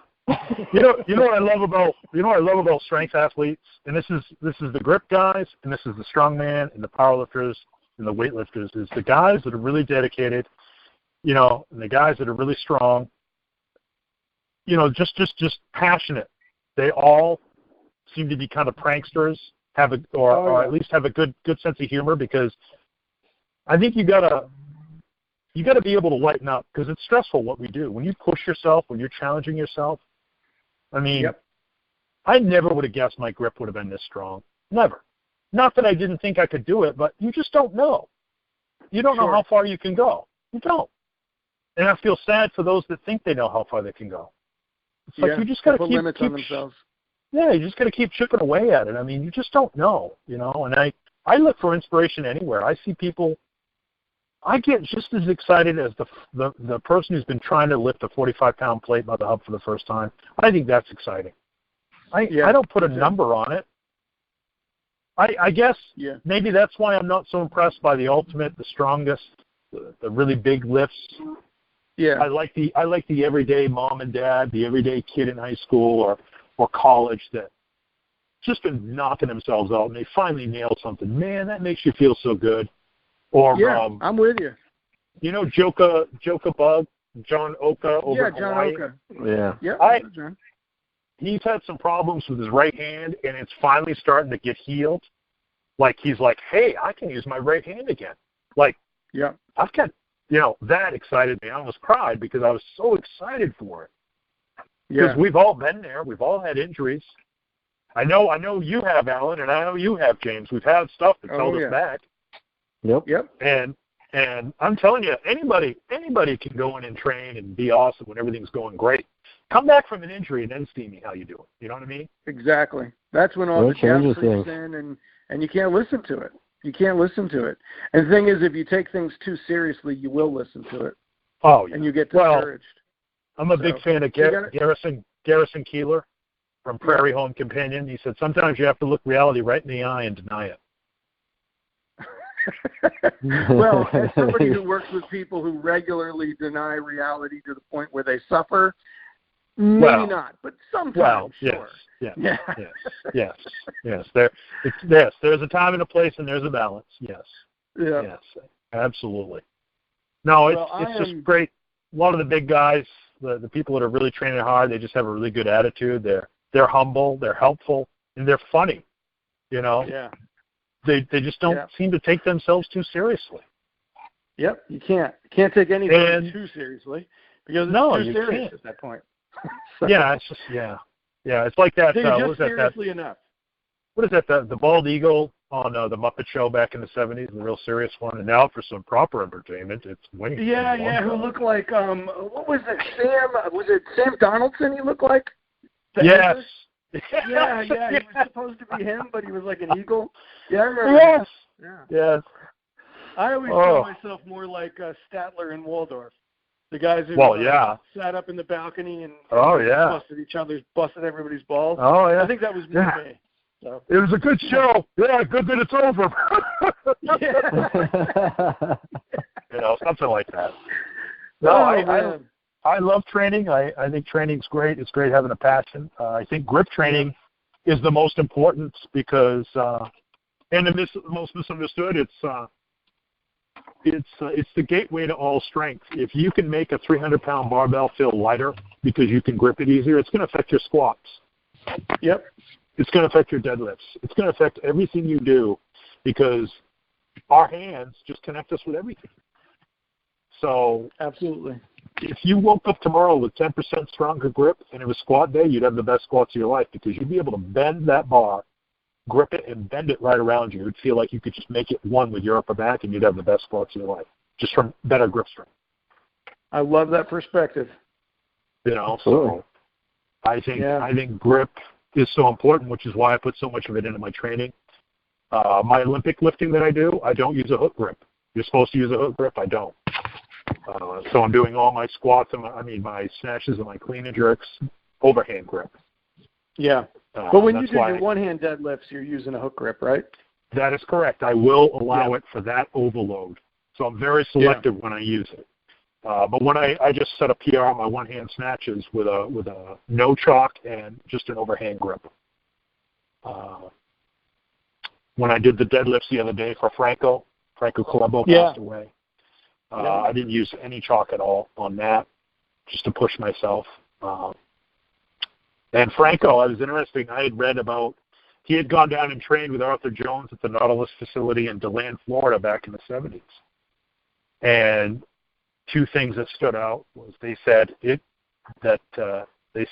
You know what I love about strength athletes, and this is the grip guys, and this is the strongman, and the powerlifters, and the weightlifters. Is the guys that are really dedicated, and the guys that are really strong. Just passionate. They all seem to be kind of pranksters. Or at least have a good sense of humor, because I think you gotta be able to lighten up, because it's stressful what we do. When you push yourself, when you're challenging yourself, I mean, I never would have guessed my grip would have been this strong. Never. Not that I didn't think I could do it, but you just don't know. You don't know how far you can go. You don't. And I feel sad for those that think they know how far they can go. It's like you just got to put limits on themselves. Yeah, you just got to keep chipping away at it. I mean, you just don't know, And I look for inspiration anywhere. I see people. I get just as excited as the person who's been trying to lift a 45-pound plate by the hub for the first time. I think that's exciting. I don't put a number on it. I guess maybe that's why I'm not so impressed by the ultimate, the strongest, the really big lifts. Yeah, I like the everyday mom and dad, the everyday kid in high school or college that just been knocking themselves out and they finally nailed something. Man, that makes you feel so good. Or I'm with you. Joka Bug, John Oka over in Hawaii. John Oka. Yeah. He's had some problems with his right hand, and it's finally starting to get healed. Like he's like, hey, I can use my right hand again. Like, I've got, that excited me. I almost cried because I was so excited for it. Because we've all been there. We've all had injuries. I know you have, Alan, and I know you have, James. We've had stuff that's held us back. Yep. And I'm telling you, anybody can go in and train and be awesome when everything's going great. Come back from an injury and then see me how you do it. You know what I mean? Exactly. That's when all the doubt creeps in, and you can't listen to it. You can't listen to it. And the thing is, if you take things too seriously, you will listen to it. Oh, yeah. And you get discouraged. Well, I'm a big fan of Garrison Keillor from Prairie Home Companion. He said, sometimes you have to look reality right in the eye and deny it. Well, as somebody who works with people who regularly deny reality to the point where they suffer, maybe not, but sometimes, sure. Yes. There's a time and a place, and there's a balance. Yes. Yeah. Yes. Absolutely. No, it's just great. A lot of the big guys, the people that are really training hard, they just have a really good attitude. They're humble, they're helpful, and they're funny. You know. Yeah. They just don't seem to take themselves too seriously. Yep, you can't take anything too seriously because it's too serious at that point. So. Yeah, it's just it's like that. Just seriously enough. What is that? The bald eagle on the Muppet Show back in the '70s, the real serious one. And now for some proper entertainment, it's Wayne. Yeah, who looked like what was it? Was it Sam Donaldson? He looked like. Yes. Yeah, he was supposed to be him, but he was like an eagle. Yeah, I remember. Yes. I always call myself more like Statler and Waldorf, the guys who sat up in the balcony and busted everybody's balls. Oh yeah, I think that was me. So. It was a good show. Yeah, good that it's over. Something like that. No, I love training. I think training's great. It's great having a passion. I think grip training is the most important because, and the most misunderstood, it's the gateway to all strength. If you can make a 300-pound barbell feel lighter because you can grip it easier, it's going to affect your squats. Yep. It's going to affect your deadlifts. It's going to affect everything you do because our hands just connect us with everything. So absolutely. If you woke up tomorrow with 10% stronger grip and it was squat day, you'd have the best squats of your life because you'd be able to bend that bar, grip it, and bend it right around you. It'd feel like you could just make it one with your upper back and you'd have the best squats of your life just from better grip strength. I love that perspective. So I think grip is so important, which is why I put so much of it into my training. My Olympic lifting that I do, I don't use a hook grip. You're supposed to use a hook grip. I don't. So I'm doing all my squats and my snatches and my clean and jerks overhand grip. Yeah. But when you do your one-hand deadlifts, you're using a hook grip, right? That is correct. I will allow it for that overload. So I'm very selective when I use it. But when I just set a PR on my one-hand snatches with a no chalk and just an overhand grip. When I did the deadlifts the other day for Franco Colombo passed away. I didn't use any chalk at all on that, just to push myself. And Franco, it was interesting. I had read about he had gone down and trained with Arthur Jones at the Nautilus facility in DeLand, Florida, back in the 70s. And two things that stood out was they said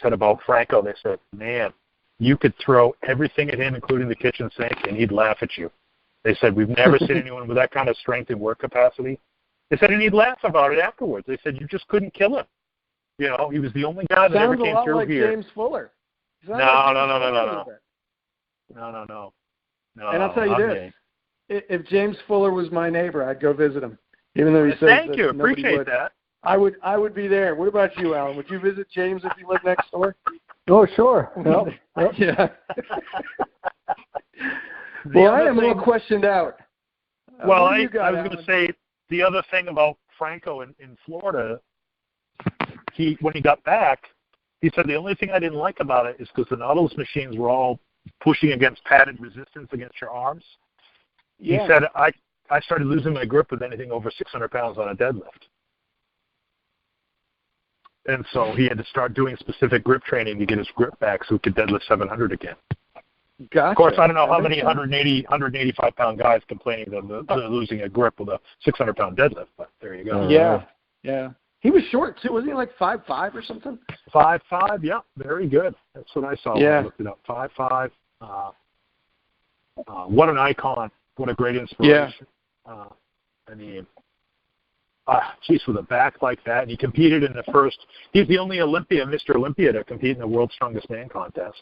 about Franco. They said, "Man, you could throw everything at him, including the kitchen sink, and he'd laugh at you." They said, "We've never seen anyone with that kind of strength and work capacity." They said, and he'd laugh about it afterwards. They said, "You just couldn't kill him." He was the only guy that ever came through like here. James Fuller. No. And I'll tell you this: if James Fuller was my neighbor, I'd go visit him, even though he says Thank you, appreciate that. I would be there. What about you, Alan? Would you visit James if you lived next door? Oh, sure. Yeah. Well, I am a little questioned out. Well, I was going to say the other thing about Franco in Florida, when he got back, he said the only thing I didn't like about it is because the Nautilus machines were all pushing against padded resistance against your arms. Yeah. He said, I started losing my grip with anything over 600 pounds on a deadlift. And so he had to start doing specific grip training to get his grip back so he could deadlift 700 again. Gotcha. Of course, I don't know how many 185-pound guys complaining that they're losing a grip with a 600-pound deadlift, but there you go. Yeah. He was short, too. Wasn't he like 5'5" or something? 5'5", yeah. Very good. That's what I saw when I looked it up. 5'5". What an icon. What a great inspiration. Yeah. I mean, geez, with a back like that, and he competed in the first. He's the only Mr. Olympia to compete in the World's Strongest Man contest.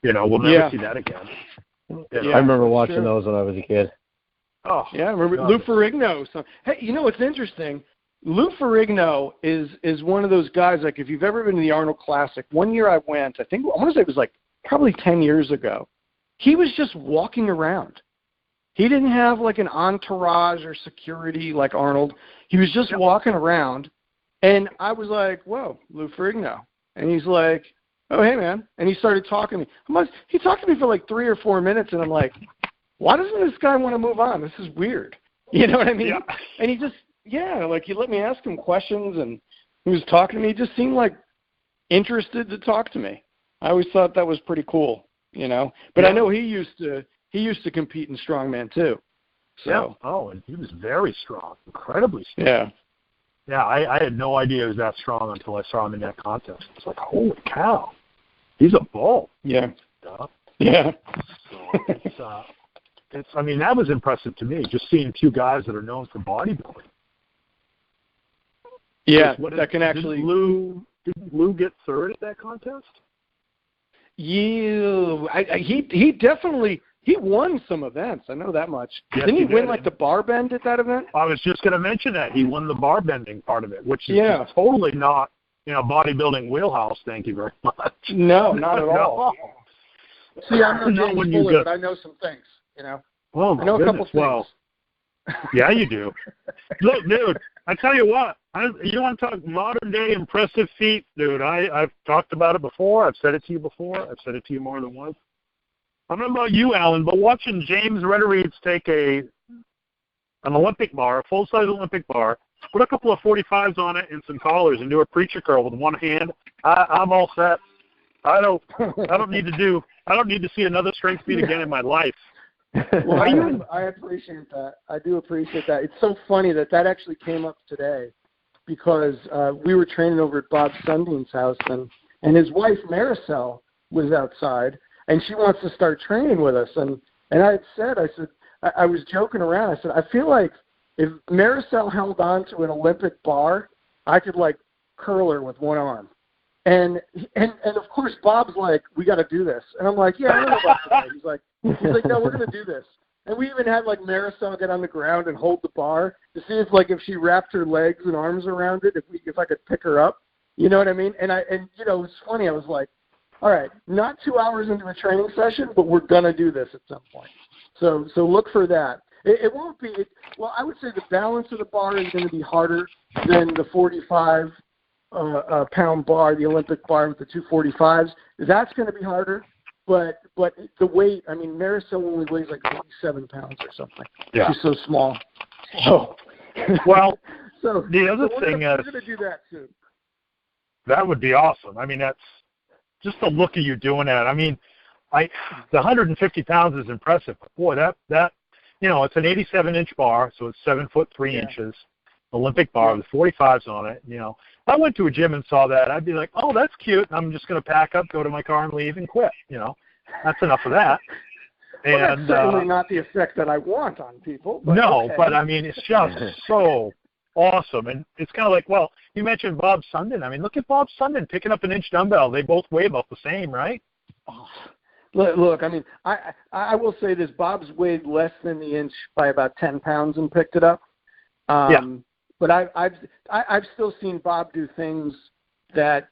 We'll never see that again. I remember watching those when I was a kid. Oh, yeah, I remember Lou Ferrigno. So, hey, what's interesting? Lou Ferrigno is one of those guys, like, if you've ever been to the Arnold Classic, one year I went, I want to say it was like probably 10 years ago. He was just walking around. He didn't have like an entourage or security like Arnold. He was just walking around, and I was like, whoa, Lou Ferrigno. And he's like, oh, hey, man. And he started talking to me. He talked to me for like 3 or 4 minutes, and I'm like, why doesn't this guy want to move on? This is weird. You know what I mean? Yeah. And he just, like he let me ask him questions, and he was talking to me. He just seemed like interested to talk to me. I always thought that was pretty cool, But I know he used to compete in strongman too. So. Yeah. Oh, and he was very strong, incredibly strong. Yeah. Yeah, I had no idea he was that strong until I saw him in that contest. It's like, holy cow, he's a bull. Yeah. Yeah. So I mean, that was impressive to me, just seeing two guys that are known for bodybuilding. Yeah, that can actually. Didn't Lou get third at that contest? Yeah, he definitely won some events. I know that much. Yes, Didn't he win like the bar bend at that event? I was just going to mention that he won the bar bending part of it, which is totally not bodybuilding wheelhouse. Thank you very much. No, not at all. See, I'm not James Fuller, but I know some things. Well, I know a couple things. Well, yeah, you do. Look, dude, I tell you what, you want to talk modern day impressive feats, dude. I've talked about it before. I've said it to you before. I've said it to you more than once. I don't know about you, Alan, but watching James Retarides take an Olympic bar, a full-size Olympic bar, put a couple of 45s on it and some collars, and do a preacher curl with one hand, I'm all set. I don't need to see another strength feat again in my life. Well, I appreciate that. I do appreciate that. It's so funny that actually came up today because we were training over at Bob Sundin's house, and his wife, Maricel, was outside, and she wants to start training with us. And I said, I was joking around. I said, I feel like if Maricel held on to an Olympic bar, I could, like, curl her with one arm. And of course, Bob's like, we got to do this. And I'm like, yeah, I don't know about today. He's like, no, we're going to do this. And we even had, like, Maricel get on the ground and hold the bar to see if she wrapped her legs and arms around it, if I could pick her up. You know what I mean? And it's funny. I was like, all right, not 2 hours into a training session, but we're going to do this at some point. So look for that. It won't be – I would say the balance of the bar is going to be harder than the 45 pound bar, the Olympic bar with the 245s. That's going to be harder. But the weight, I mean, Maricel only weighs like 57 pounds or something. Yeah. She's so small. So, well, the other thing is, we're going to do that too. That would be awesome. I mean, that's just the look of you doing that. I mean, the 150 pounds is impressive. But boy, that it's an 87-inch bar, so it's 7 foot 3 inches. Olympic bar with 45s on it. If I went to a gym and saw that, I'd be like, oh, that's cute. I'm just going to pack up, go to my car, and leave and quit. That's enough of that. Well, that's certainly not the effect that I want on people. But no, okay. But I mean, it's just so awesome. And it's kind of like, well, you mentioned Bob Sundin. I mean, look at Bob Sundin picking up an inch dumbbell. They both weigh about the same, right? Oh, look, I mean, I will say this. Bob's weighed less than the inch by about 10 pounds and picked it up. But I've still seen Bob do things that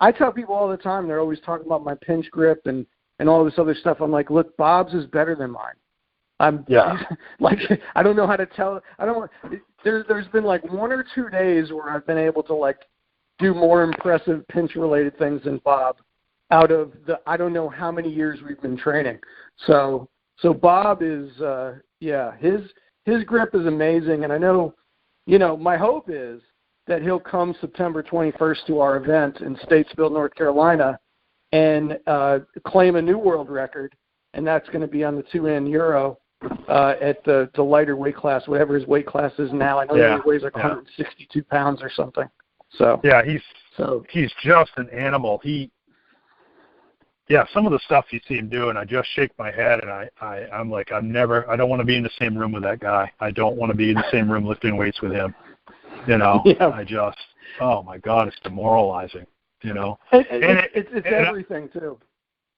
I tell people all the time. They're always talking about my pinch grip and all this other stuff. I'm like, look, Bob's is better than mine. Like, I don't know how to tell. There's been like 1 or 2 days where I've been able to like do more impressive pinch related things than Bob out of the I don't know how many years we've been training. So Bob is his grip is amazing, and I know. My hope is that he'll come September 21st to our event in Statesville, North Carolina, and claim a new world record, and that's going to be on the 2N Euro at the lighter weight class, whatever his weight class is now. I know he weighs like 162 pounds or something. So he's just an animal. some of the stuff you see him do, and I just shake my head, and I'm like, I don't want to be in the same room with that guy. I don't want to be in the same room lifting weights with him. Oh my God, it's demoralizing. It's everything too.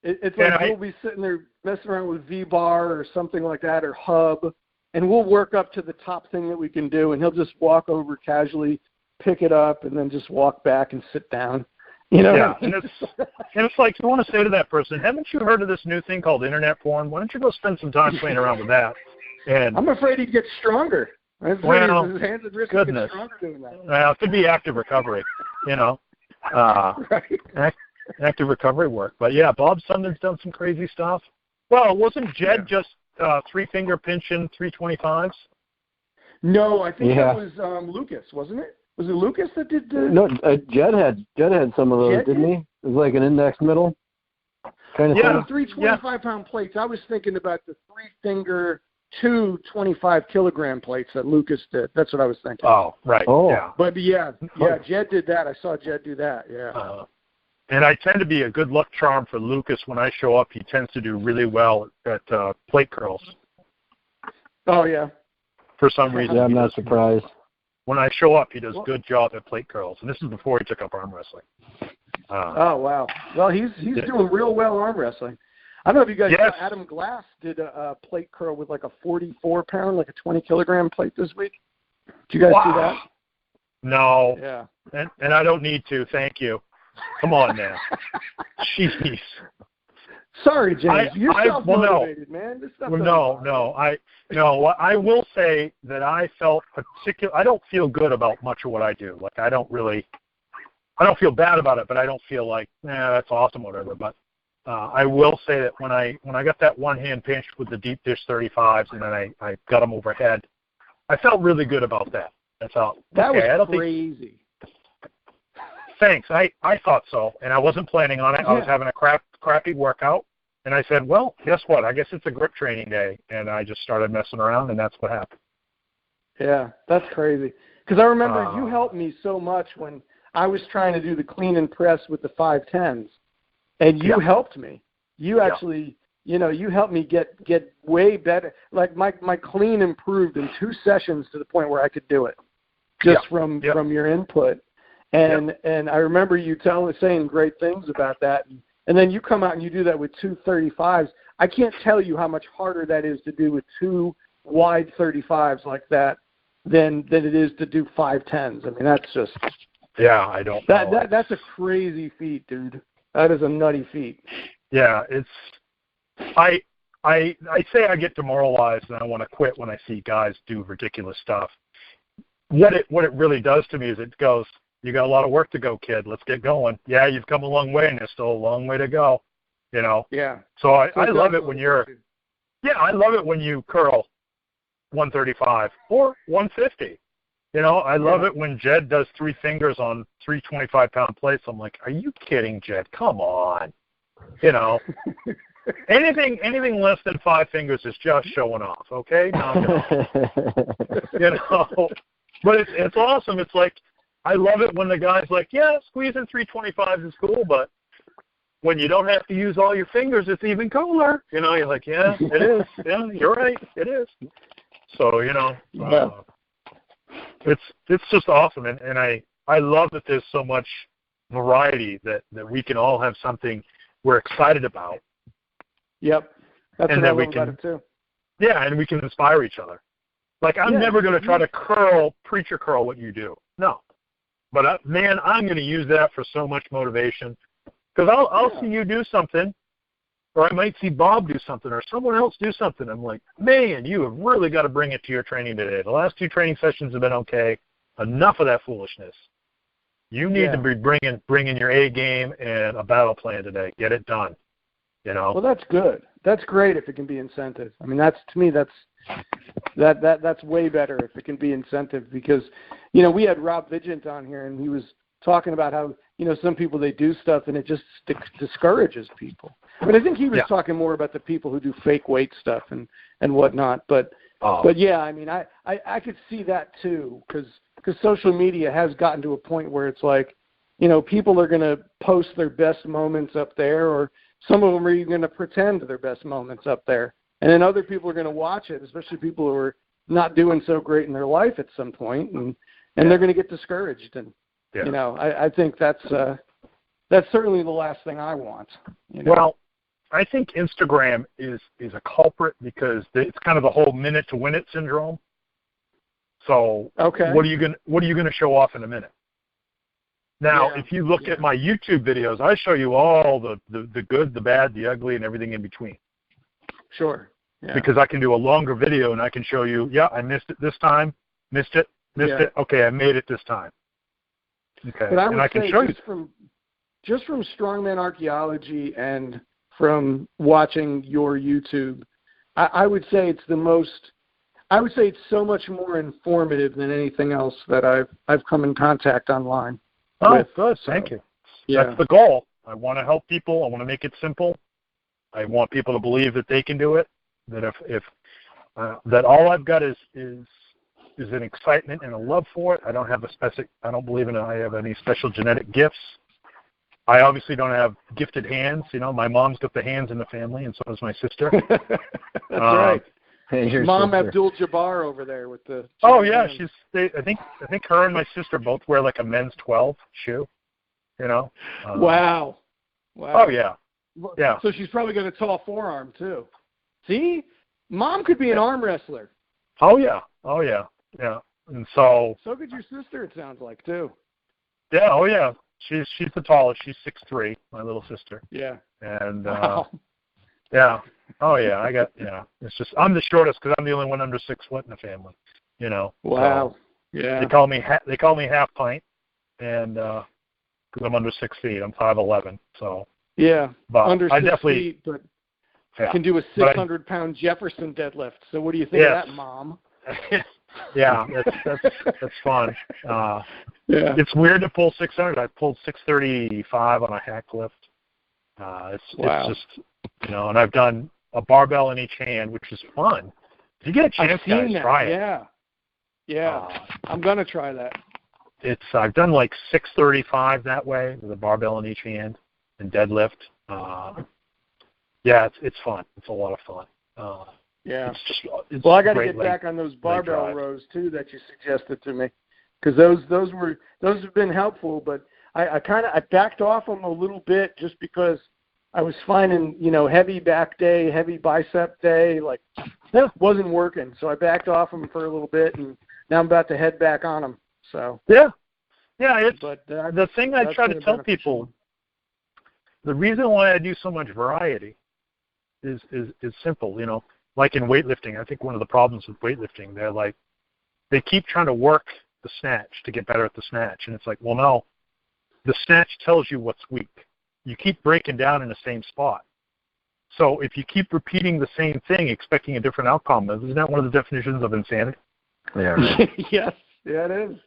It's like we'll be sitting there messing around with V-bar or something like that, or hub, and we'll work up to the top thing that we can do, and he'll just walk over casually, pick it up, and then just walk back and sit down. Yeah, and it's like, you want to say to that person, haven't you heard of this new thing called internet porn? Why don't you go spend some time playing around with that? And I'm afraid he'd get stronger. His hands and wrists would get stronger doing that. Well, it could be active recovery, right. Active recovery work. But yeah, Bob Sundin's done some crazy stuff. Well, wasn't Jed just 3-finger pinching 325s? No, I think that was Lucas, wasn't it? Was it Lucas that did the... No, Jed had some of those, didn't he? It was like an index middle kind of thing. Yeah, 3 25-pound plates. I was thinking about the 3-finger, 2 25-kilogram plates that Lucas did. That's what I was thinking. Oh, right. Oh. Yeah. But Jed did that. I saw Jed do that, yeah. And I tend to be a good luck charm for Lucas. When I show up, he tends to do really well at plate curls. Oh, yeah. For some reason. Yeah, I'm not surprised. When I show up, he does a good job at plate curls. And this is before he took up arm wrestling. Oh, wow. Well, he's doing real well arm wrestling. I don't know if you guys saw Adam Glass did a plate curl with like a 44-pound, like a 20-kilogram plate this week. Did you guys see that? No. Yeah. And I don't need to. Thank you. Come on now. Jeez. Sorry, James. You're self-motivated, man. This stuff I will say that I felt I don't feel good about much of what I do. Like, I don't feel bad about it, but I don't feel like, that's awesome or whatever. But I will say that when I got that one-hand pinch with the deep dish 35s and then I got them overhead, I felt really good about that. That was crazy. Thanks. I thought so, and I wasn't planning on it. I was having a crappy workout, and I said, well, guess what? I guess it's a grip training day, and I just started messing around, and that's what happened. Yeah, that's crazy. Because I remember you helped me so much when I was trying to do the clean and press with the 510s, and you helped me. You actually, you helped me get way better. Like my clean improved in 2 sessions to the point where I could do it, just from your input. And I remember you saying great things about that. And then you come out and you do that with 2 35s. I can't tell you how much harder that is to do with 2 wide 35s like that than it is to do 510s. I mean, that's just... Yeah, I don't know. That's a crazy feat, dude. That is a nutty feat. Yeah, I say I get demoralized and I want to quit when I see guys do ridiculous stuff. What it really does to me is it goes, you got a lot of work to go, kid. Let's get going. Yeah, you've come a long way, and there's still a long way to go. Yeah. So I love it when I love it when you curl 135 or 150. I love it when Jed does 3 fingers on 3 25-pound plates. I'm like, are you kidding, Jed? Come on. Anything less than 5 fingers is just showing off. Okay. But it's awesome. It's like, I love it when the guy's like, squeezing 325s is cool, but when you don't have to use all your fingers, it's even cooler. You're like, yeah, it is. Yeah, you're right. It is. So, it's just awesome. And I love that there's so much variety that we can all have something we're excited about. Yep. That's what I love about it, too. Yeah, and we can inspire each other. Like, I'm never going to try to preacher curl what you do. No. But, I'm going to use that for so much motivation. Because I'll see you do something, or I might see Bob do something, or someone else do something. I'm like, man, you have really got to bring it to your training today. The last 2 training sessions have been okay. Enough of that foolishness. You need to be bringing your A game and a battle plan today. Get it done. Well, that's good. That's great if it can be incentive. I mean, that's way better if it can be incentive because, we had Rob Vigent on here and he was talking about how, some people, they do stuff and it just discourages people. But I think he was talking more about the people who do fake weight stuff and whatnot. But yeah, I mean, I could see that too because social media has gotten to a point where it's like, people are going to post their best moments up there or some of them are even going to pretend their best moments up there. And then other people are going to watch it, especially people who are not doing so great in their life at some point, and they're going to get discouraged. And, you know, I think that's certainly the last thing I want. You know? Well, I think Instagram is a culprit because it's kind of the whole minute to win it syndrome. So what are you going to show off in a minute? Now, if you look at my YouTube videos, I show you all the good, the bad, the ugly, and everything in between. Sure. Yeah. Because I can do a longer video and I can show you, I missed it this time, missed it. Okay, I made it this time. Okay, but I can show you just from Strongman Archeology and from watching your YouTube, I would say it's it's so much more informative than anything else that I've come in contact online. Oh, good. Thank you. Yeah. That's the goal. I want to help people. I want to make it simple. I want people to believe that they can do it. That if that all I've got is an excitement and a love for it. I don't have I don't believe I have any special genetic gifts. I obviously don't have gifted hands. You know, my mom's got the hands in the family, and so does my sister. That's right. Mom Abdul-Jabbar over there with the. Oh yeah, hands. I think her and my sister both wear like a men's 12 shoe. You know. Wow. Oh yeah. Yeah. So she's probably got a tall forearm too. See, Mom could be an arm wrestler. Oh yeah. Yeah. And so. So could your sister. It sounds like too. Yeah. Oh yeah. She's the tallest. She's 6'3", my little sister. Yeah. And wow. Yeah. Oh yeah. It's just I'm the shortest because I'm the only one under 6 foot in the family. You know. Wow. So yeah. They call me half pint, and because I'm under 6 feet, I'm 5'11". So. Yeah. But under 6 feet, but can do a 600-pound Jefferson deadlift. So what do you think of that, Mom? Yeah, that's fun. It's weird to pull 600. I pulled 635 on a hack lift. It's just, you know, and I've done a barbell in each hand, which is fun. If you get a chance, guys, try it. Yeah. I'm gonna try that. I've done like 635 that way with a barbell in each hand and deadlift. It's fun. It's a lot of fun. It's well, I got to get back on those barbell rows too that you suggested to me, because those have been helpful. But I backed off them a little bit just because I was finding, you know, heavy back day, heavy bicep day, like wasn't working. So I backed off them for a little bit, and now I'm about to head back on them. So But the thing I try to tell people, the reason why I do so much variety is simple, you know. Like in weightlifting, I think one of the problems with weightlifting, they keep trying to work the snatch to get better at the snatch. And it's like, well, no, the snatch tells you what's weak. You keep breaking down in the same spot. So if you keep repeating the same thing, expecting a different outcome, isn't that one of the definitions of insanity? Yeah. Right. Yes. Yeah, it is.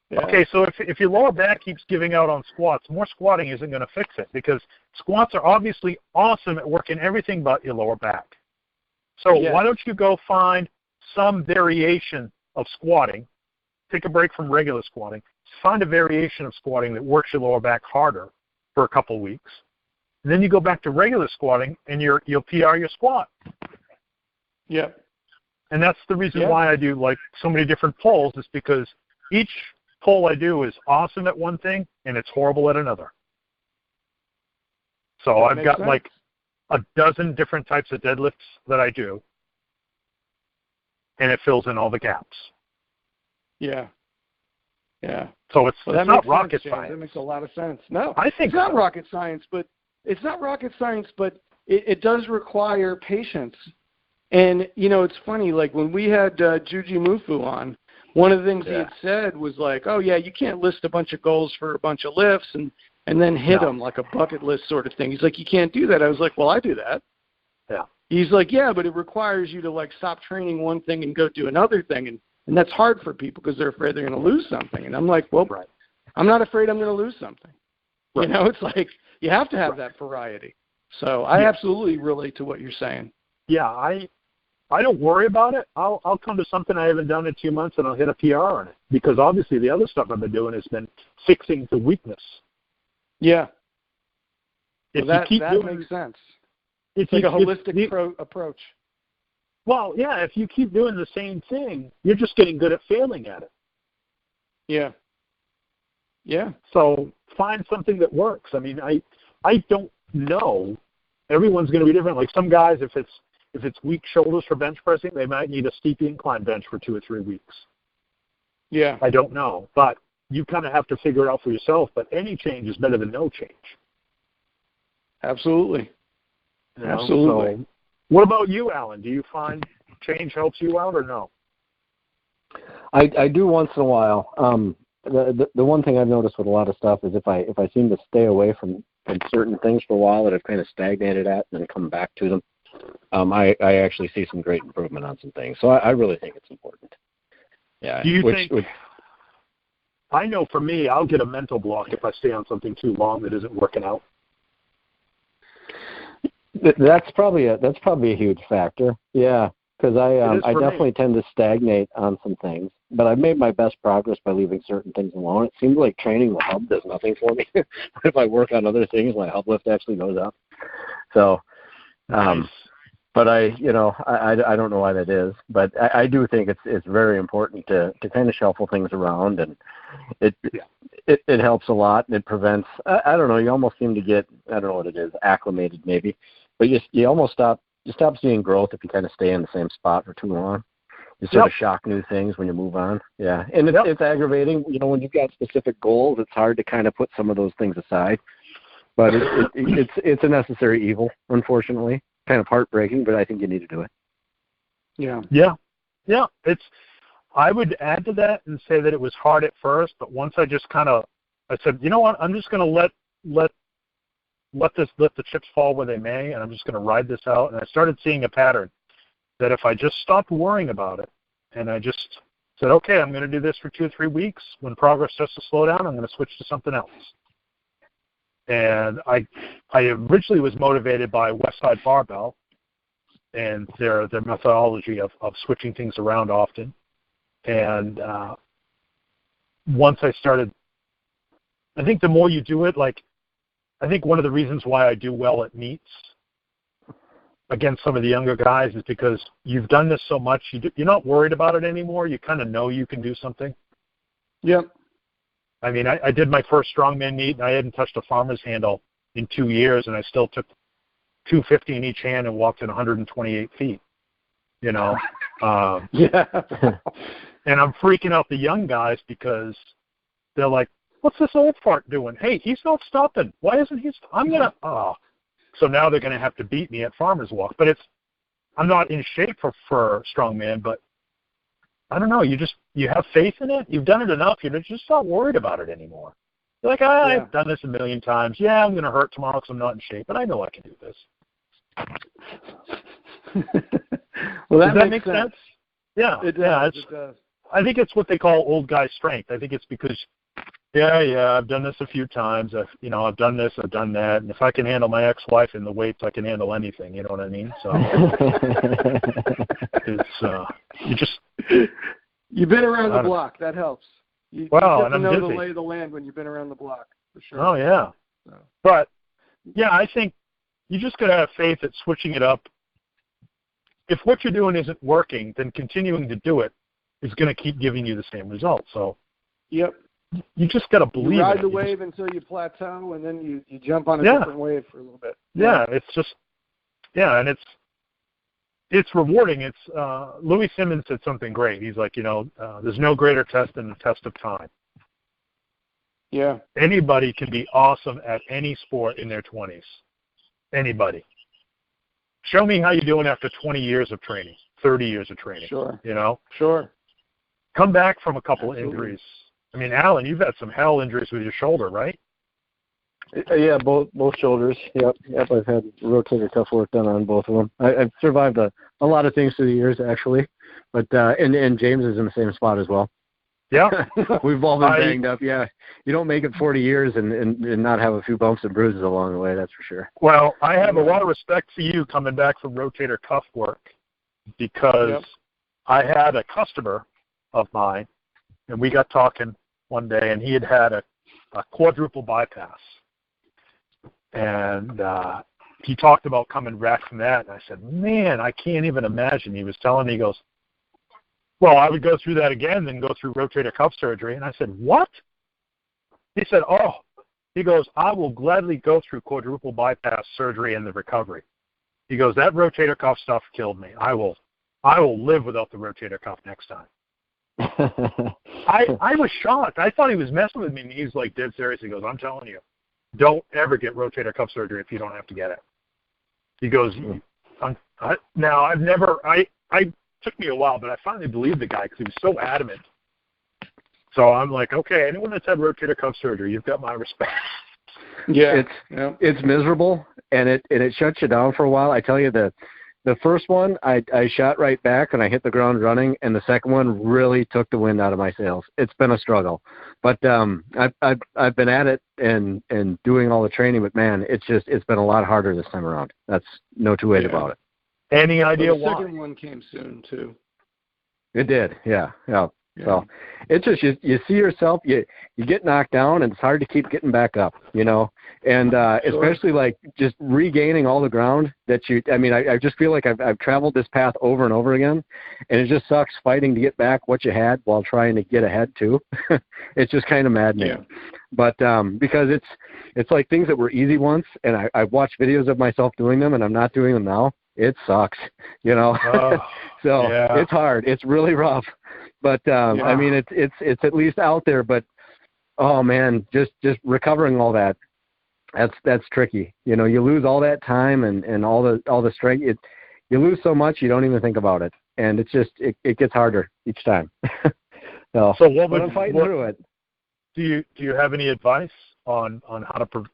Yeah. Okay, so if your lower back keeps giving out on squats, more squatting isn't going to fix it, because squats are obviously awesome at working everything but your lower back. So why don't you go find some variation of squatting, take a break from regular squatting, find a variation of squatting that works your lower back harder for a couple of weeks, and then you go back to regular squatting and you'll PR your squat. Yeah. And that's the reason why I do like so many different pulls, is because each pull I do is awesome at one thing and it's horrible at another. So I've got like a dozen different types of deadlifts that I do, and it fills in all the gaps. Yeah. So it's not rocket science. That makes a lot of sense. No, I think it's not rocket science, but it does require patience. And, you know, it's funny, like when we had Juji Mufu on, one of the things he had said was like, oh, yeah, you can't list a bunch of goals for a bunch of lifts and then hit them like a bucket list sort of thing. He's like, you can't do that. I was like, well, I do that. Yeah. He's like, yeah, but it requires you to, like, stop training one thing and go do another thing. And that's hard for people because they're afraid they're going to lose something. And I'm like, well, I'm not afraid I'm going to lose something. Right. You know, it's like you have to have that variety. So I absolutely relate to what you're saying. Yeah, I don't worry about it. I'll come to something I haven't done in 2 months and I'll hit a PR on it, because obviously the other stuff I've been doing has been fixing the weakness. Yeah. Well, that makes sense. It's like a holistic approach. Well, yeah, if you keep doing the same thing, you're just getting good at failing at it. Yeah. Yeah. So find something that works. I mean, I don't know. Everyone's going to be different. Like some guys, if it's weak shoulders for bench pressing, they might need a steep incline bench for 2 or 3 weeks. Yeah. I don't know. But you kind of have to figure it out for yourself. But any change is better than no change. Absolutely. You know? Absolutely. So, what about you, Alan? Do you find change helps you out or no? I do once in a while. The one thing I've noticed with a lot of stuff is if I seem to stay away from certain things for a while that I've kind of stagnated at and then come back to them, I actually see some great improvement on some things. So I really think it's important. Yeah. Do you think? I know for me, I'll get a mental block if I stay on something too long that isn't working out. That's probably a huge factor. Yeah, because I definitely tend to stagnate on some things, but I've made my best progress by leaving certain things alone. It seems like training the hub does nothing for me. But if I work on other things, my hub lift actually goes up. So, nice. But I don't know why that is, but I do think it's very important to kind of shuffle things around, and it helps a lot. It prevents, I don't know, you almost seem to get, I don't know what it is, acclimated maybe, but you almost stop seeing growth if you kind of stay in the same spot for too long. You sort of shock new things when you move on. Yeah, and it's aggravating. You know, when you've got specific goals, it's hard to kind of put some of those things aside. But it's a necessary evil, unfortunately. Kind of heartbreaking, but I think you need to do it. Yeah. I would add to that and say that it was hard at first, but once I said, you know what, I'm just going to let the chips fall where they may, and I'm just going to ride this out. And I started seeing a pattern that if I just stopped worrying about it, and I just said, okay, I'm going to do this for 2 or 3 weeks. When progress starts to slow down, I'm going to switch to something else. And I originally was motivated by Westside Barbell and their methodology of switching things around often. And once I started, I think the more you do it, like I think one of the reasons why I do well at meets against some of the younger guys is because you've done this so much, you're not worried about it anymore. You kind of know you can do something. Yep. I mean, I did my first strongman meet, and I hadn't touched a farmer's handle in 2 years, and I still took 250 in each hand and walked in 128 feet, you know. Yeah. And I'm freaking out the young guys because they're like, what's this old fart doing? Hey, he's not stopping. Why isn't he? I'm going to, So now they're going to have to beat me at farmer's walk. But I'm not in shape for strongman, but I don't know. You have faith in it. You've done it enough. You're just not worried about it anymore. You're like, I've done this a million times. Yeah, I'm going to hurt tomorrow because I'm not in shape, but I know I can do this. Well, Does that make sense? Yeah. It does. I think it's what they call old guy strength. I think it's because, I've done this a few times. I've done this, I've done that, and if I can handle my ex-wife and the weights, I can handle anything. You know what I mean? So it's you've been around the block. That helps. You get to know the lay of the land when you've been around the block, for sure. Oh yeah. So. But I think you just got to have faith at switching it up. If what you're doing isn't working, then continuing to do it is going to keep giving you the same result. So. Yep. You just got to believe it. You ride the wave until you plateau, and then you jump on a different wave for a little bit. Yeah, it's just, and it's rewarding. It's Louis Simmons said something great. He's like, there's no greater test than the test of time. Yeah. Anybody can be awesome at any sport in their 20s. Anybody. Show me how you're doing after 20 years of training, 30 years of training. Sure. Sure. Come back from a couple of injuries. I mean, Alan, you've had some hell injuries with your shoulder, right? Yeah, both shoulders. Yep. I've had rotator cuff work done on both of them. I've survived a lot of things through the years, actually. But and James is in the same spot as well. Yeah, we've all been banged up. Yeah, you don't make it 40 years and not have a few bumps and bruises along the way. That's for sure. Well, I have a lot of respect for you coming back from rotator cuff work because I had a customer of mine, and we got talking one day, and he had a quadruple bypass. And he talked about coming back from that, and I said, man, I can't even imagine. He was telling me, he goes, well, I would go through that again, then go through rotator cuff surgery. And I said, what? He said, he goes, I will gladly go through quadruple bypass surgery and the recovery. He goes, that rotator cuff stuff killed me. I will live without the rotator cuff next time. I was shocked. I thought he was messing with me, and he's like dead serious. He goes, I'm telling you, don't ever get rotator cuff surgery if you don't have to get it. He goes, now I've never, took me a while, but I finally believed the guy because he was so adamant. So I'm like, okay, anyone that's had rotator cuff surgery, you've got my respect. Yeah, it's miserable, and it shuts you down for a while. I tell you, the first one I shot right back and I hit the ground running, and the second one really took the wind out of my sails. It's been a struggle, but I've been at it and doing all the training, but man, it's been a lot harder this time around. That's no two ways about it. Any idea why? The second one came soon too. It did, yeah. So it's just you see yourself, you get knocked down, and it's hard to keep getting back up, and especially like just regaining all the ground that I just feel like I've traveled this path over and over again, and it just sucks fighting to get back what you had while trying to get ahead too. It's just kind of maddening. Yeah. But because it's like things that were easy once, and I've watched videos of myself doing them, and I'm not doing them now. It sucks, So it's hard. It's really rough. But I mean, it's at least out there. But oh man, just recovering all that, that's tricky. You lose all that time and all the strength. You lose so much you don't even think about it, and it's just it gets harder each time. so I'm fighting through it. Do you have any advice on how to?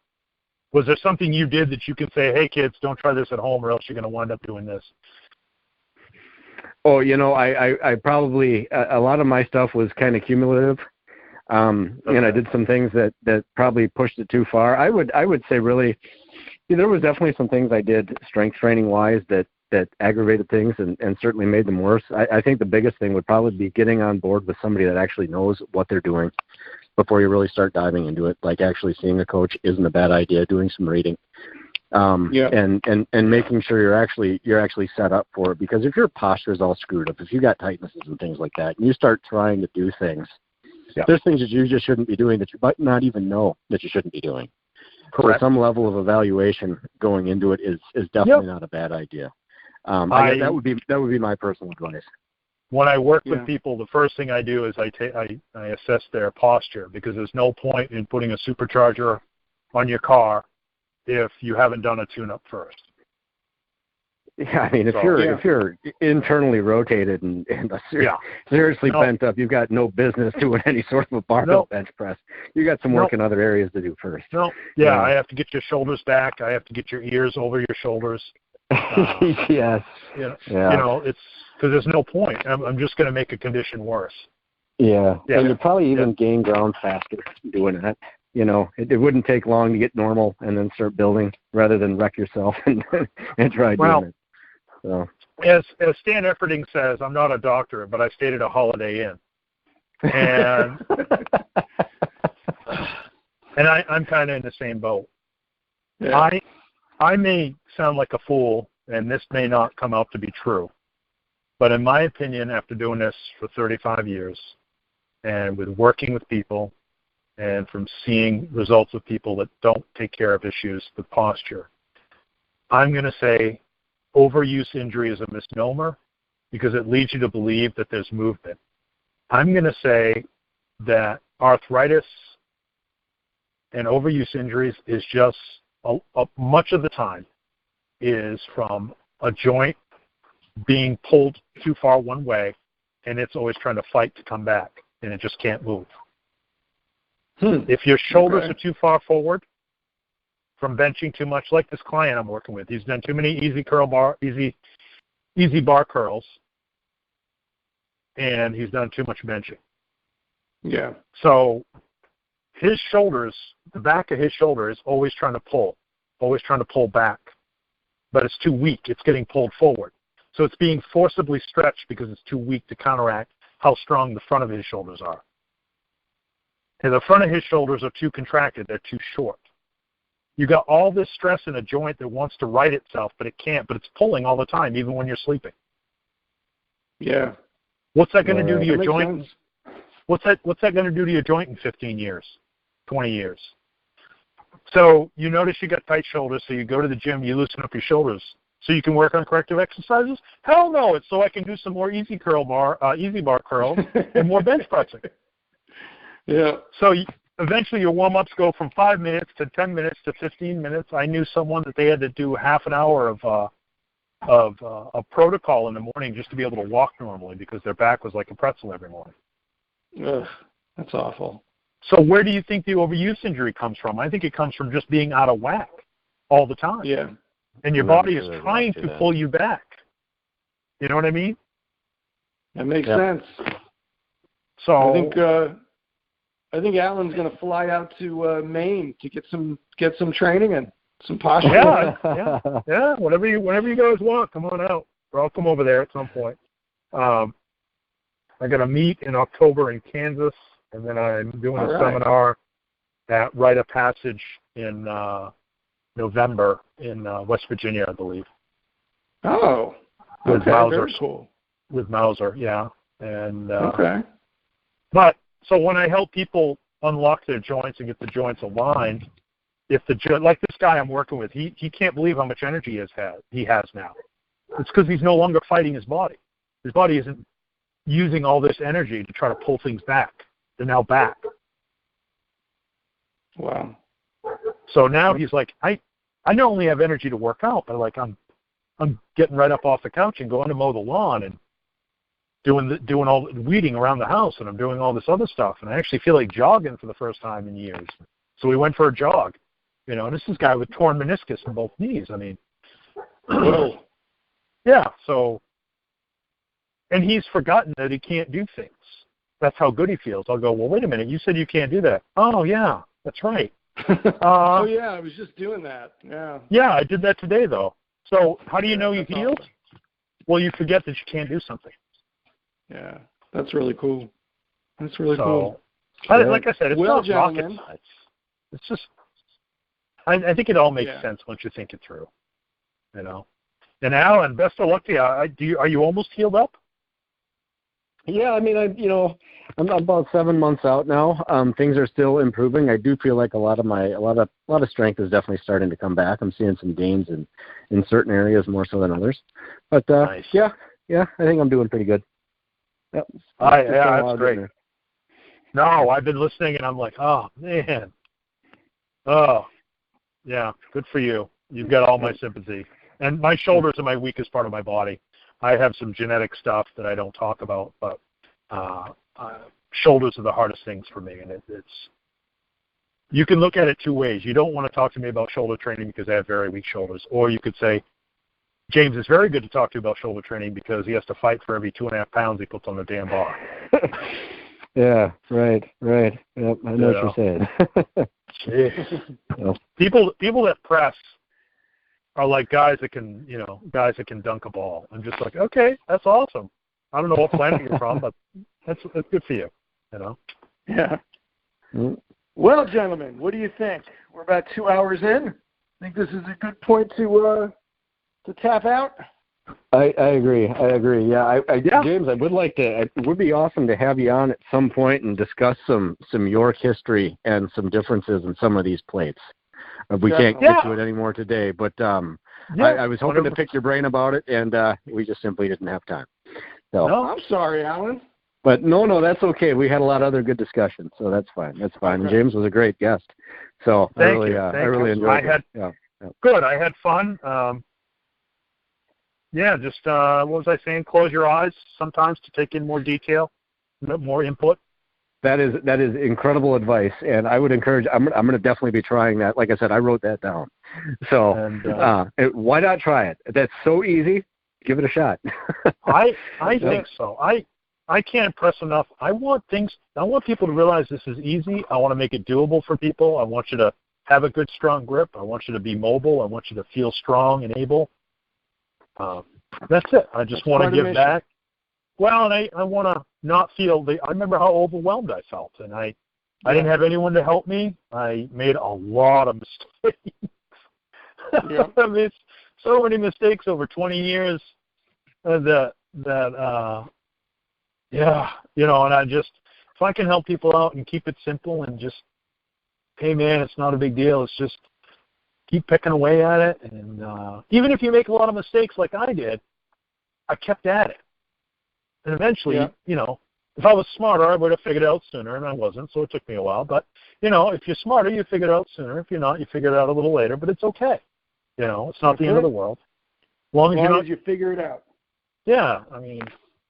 Was there something you did that you can say, hey kids, don't try this at home, or else you're going to wind up doing this? Oh, I probably, a lot of my stuff was kind of cumulative. And I did some things that probably pushed it too far. I would say really, there was definitely some things I did strength training wise that aggravated things and certainly made them worse. I think the biggest thing would probably be getting on board with somebody that actually knows what they're doing before you really start diving into it. Like actually seeing a coach isn't a bad idea, doing some reading. And making sure you're actually set up for it, because if your posture is all screwed up, if you got tightnesses and things like that, and you start trying to do things, there's things that you just shouldn't be doing that you might not even know that you shouldn't be doing. Correct. So some level of evaluation going into it is definitely not a bad idea. That would be my personal advice. When I work with people, the first thing I do is I assess their posture, because there's no point in putting a supercharger on your car if you haven't done a tune-up first. Yeah, I mean, if you're internally rotated and seriously bent up, you've got no business doing any sort of a barbell bench press. You got some work in other areas to do first. I have to get your shoulders back. I have to get your ears over your shoulders. Yes. It's because there's no point. I'm just going to make a condition worse. Yeah. And you probably even gain ground faster doing that. It wouldn't take long to get normal and then start building rather than wreck yourself and try doing it. So. As Stan Efferding says, I'm not a doctor, but I stayed at a Holiday Inn. And I'm kind of in the same boat. Yeah. I may sound like a fool, and this may not come out to be true, but in my opinion, after doing this for 35 years and with working with people and from seeing results of people that don't take care of issues with posture, I'm going to say overuse injury is a misnomer because it leads you to believe that there's movement. I'm going to say that arthritis and overuse injuries is just much of the time is from a joint being pulled too far one way, and it's always trying to fight to come back, and it just can't move. If your shoulders are too far forward from benching too much, like this client I'm working with, he's done too many easy bar curls, and he's done too much benching. Yeah. So his shoulders, the back of his shoulder is always trying to pull back, but it's too weak. It's getting pulled forward. So it's being forcibly stretched because it's too weak to counteract how strong the front of his shoulders are. And the front of his shoulders are too contracted. They're too short. You got all this stress in a joint that wants to right itself, but it can't. But it's pulling all the time, even when you're sleeping. Yeah. What's that going to do to your That makes joint? sense. What's that going to do to your joint in 15 years, 20 years? So you notice you got tight shoulders, so you go to the gym, you loosen up your shoulders, so you can work on corrective exercises? Hell no! It's so I can do some more easy bar curls and more bench pressing. Yeah. So eventually your warm-ups go from 5 minutes to 10 minutes to 15 minutes. I knew someone that they had to do half an hour of a protocol in the morning just to be able to walk normally because their back was like a pretzel every morning. Ugh, that's awful. So where do you think the overuse injury comes from? I think it comes from just being out of whack all the time. Yeah. And your body is trying to pull you back. You know what I mean? That makes sense. So I think Alan's going to fly out to Maine to get some training and some posture. Yeah. Whenever you guys want, come on out. Or I'll come over there at some point. I got a meet in October in Kansas, and then I'm doing a seminar at Rite of Passage in November in West Virginia, I believe. Oh, with Mauser, very cool. With Mauser, yeah. And okay. But so when I help people unlock their joints and get the joints aligned, if like this guy I'm working with, he can't believe how much energy he has now. It's because he's no longer fighting his body. His body isn't using all this energy to try to pull things back. They're now back. Wow. So now he's like, I not only have energy to work out, but like I'm getting right up off the couch and going to mow the lawn and doing all the weeding around the house, and I'm doing all this other stuff, and I actually feel like jogging for the first time in years. So we went for a jog, and this is a guy with torn meniscus in both knees. I mean, whoa. Yeah. So, and he's forgotten that he can't do things. That's how good he feels. I'll go, well, wait a minute. You said you can't do that. Oh yeah, that's right. Oh yeah, I was just doing that. Yeah. Yeah, I did that today though. So how do you know you healed? Awesome. Well, you forget that you can't do something. Yeah, that's really cool. That's really cool. Like I said, it's not rocket science. It's just, I think it all makes sense once you think it through. And Alan, best of luck to you. Are you almost healed up? Yeah, I mean, I'm about 7 months out now. Things are still improving. I do feel like a lot of strength is definitely starting to come back. I'm seeing some gains in certain areas more so than others. But nice. yeah, I think I'm doing pretty good. Yep. That's great. No, I've been listening and I'm like, oh man. Oh, yeah, good for you. You've got all my sympathy. And my shoulders are my weakest part of my body. I have some genetic stuff that I don't talk about, but shoulders are the hardest things for me. And it's you can look at it two ways. You don't want to talk to me about shoulder training because I have very weak shoulders. Or you could say, James is very good to talk to about shoulder training because he has to fight for every 2.5 pounds he puts on the damn bar. Yeah, right. Yep, I know what you're saying. People that press are like guys that can dunk a ball. I'm just like, okay, that's awesome. I don't know what planet you're from, but that's good for you. Yeah. Well, gentlemen, what do you think? We're about 2 hours in. I think this is a good point to tap out. I agree. Yeah, James, I would like to. It would be awesome to have you on at some point and discuss some York history and some differences in some of these plates. We can't get to it anymore today, but I was hoping to pick your brain about it, and we just simply didn't have time. So. No, I'm sorry, Alan. But no, that's okay. We had a lot of other good discussions, so that's fine. Okay. And James was a great guest. So I really enjoyed it. Good. I had fun. Just what was I saying? Close your eyes sometimes to take in more detail, more input. That is incredible advice, and I would encourage. I'm going to definitely be trying that. Like I said, I wrote that down. So why not try it? That's so easy. Give it a shot. I think so. I can't impress enough. I want people to realize this is easy. I want to make it doable for people. I want you to have a good, strong grip. I want you to be mobile. I want you to feel strong and able. That's it. I just want to give back. Well, and I want to not feel I remember how overwhelmed I felt, and I didn't have anyone to help me. I made a lot of mistakes. Yeah. I mean, it's so many mistakes over 20 years yeah, you know, and if I can help people out and keep it simple and just, hey, man, it's not a big deal. It's just keep picking away at it. And even if you make a lot of mistakes like I did, I kept at it. And eventually, you know, if I was smarter, I would have figured it out sooner, and I wasn't, so it took me a while. But, you know, if you're smarter, you figure it out sooner. If you're not, you figure it out a little later, but it's okay. You know, it's not the end of the world. As long as you figure it out. Yeah, I mean,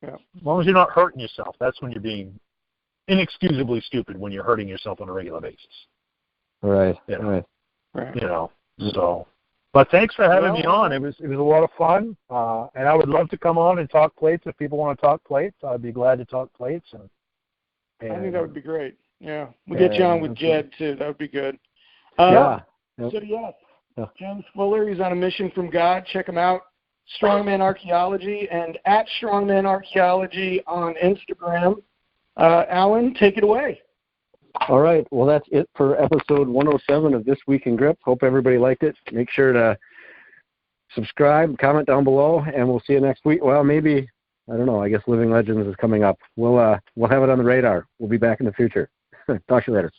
as long as you're not hurting yourself, that's when you're being inexcusably stupid, when you're hurting yourself on a regular basis. Right, you know? Right. You know, so. But thanks for having me on. It was a lot of fun, and I would love to come on and talk plates if people want to talk plates. I'd be glad to talk plates. And I think that would be great. Yeah, we'll get you on with Jed too. That would be good. Yeah. So James Fuller, he's on a mission from God. Check him out. Strongman Archeology and at Strongman Archeology on Instagram. Alan, take it away. All right. Well, that's it for episode 107 of This Week in Grip. Hope everybody liked it. Make sure to subscribe, comment down below, and we'll see you next week. Well, maybe, I don't know, I guess Living Legends is coming up. We'll have it on the radar. We'll be back in the future. Talk to you later.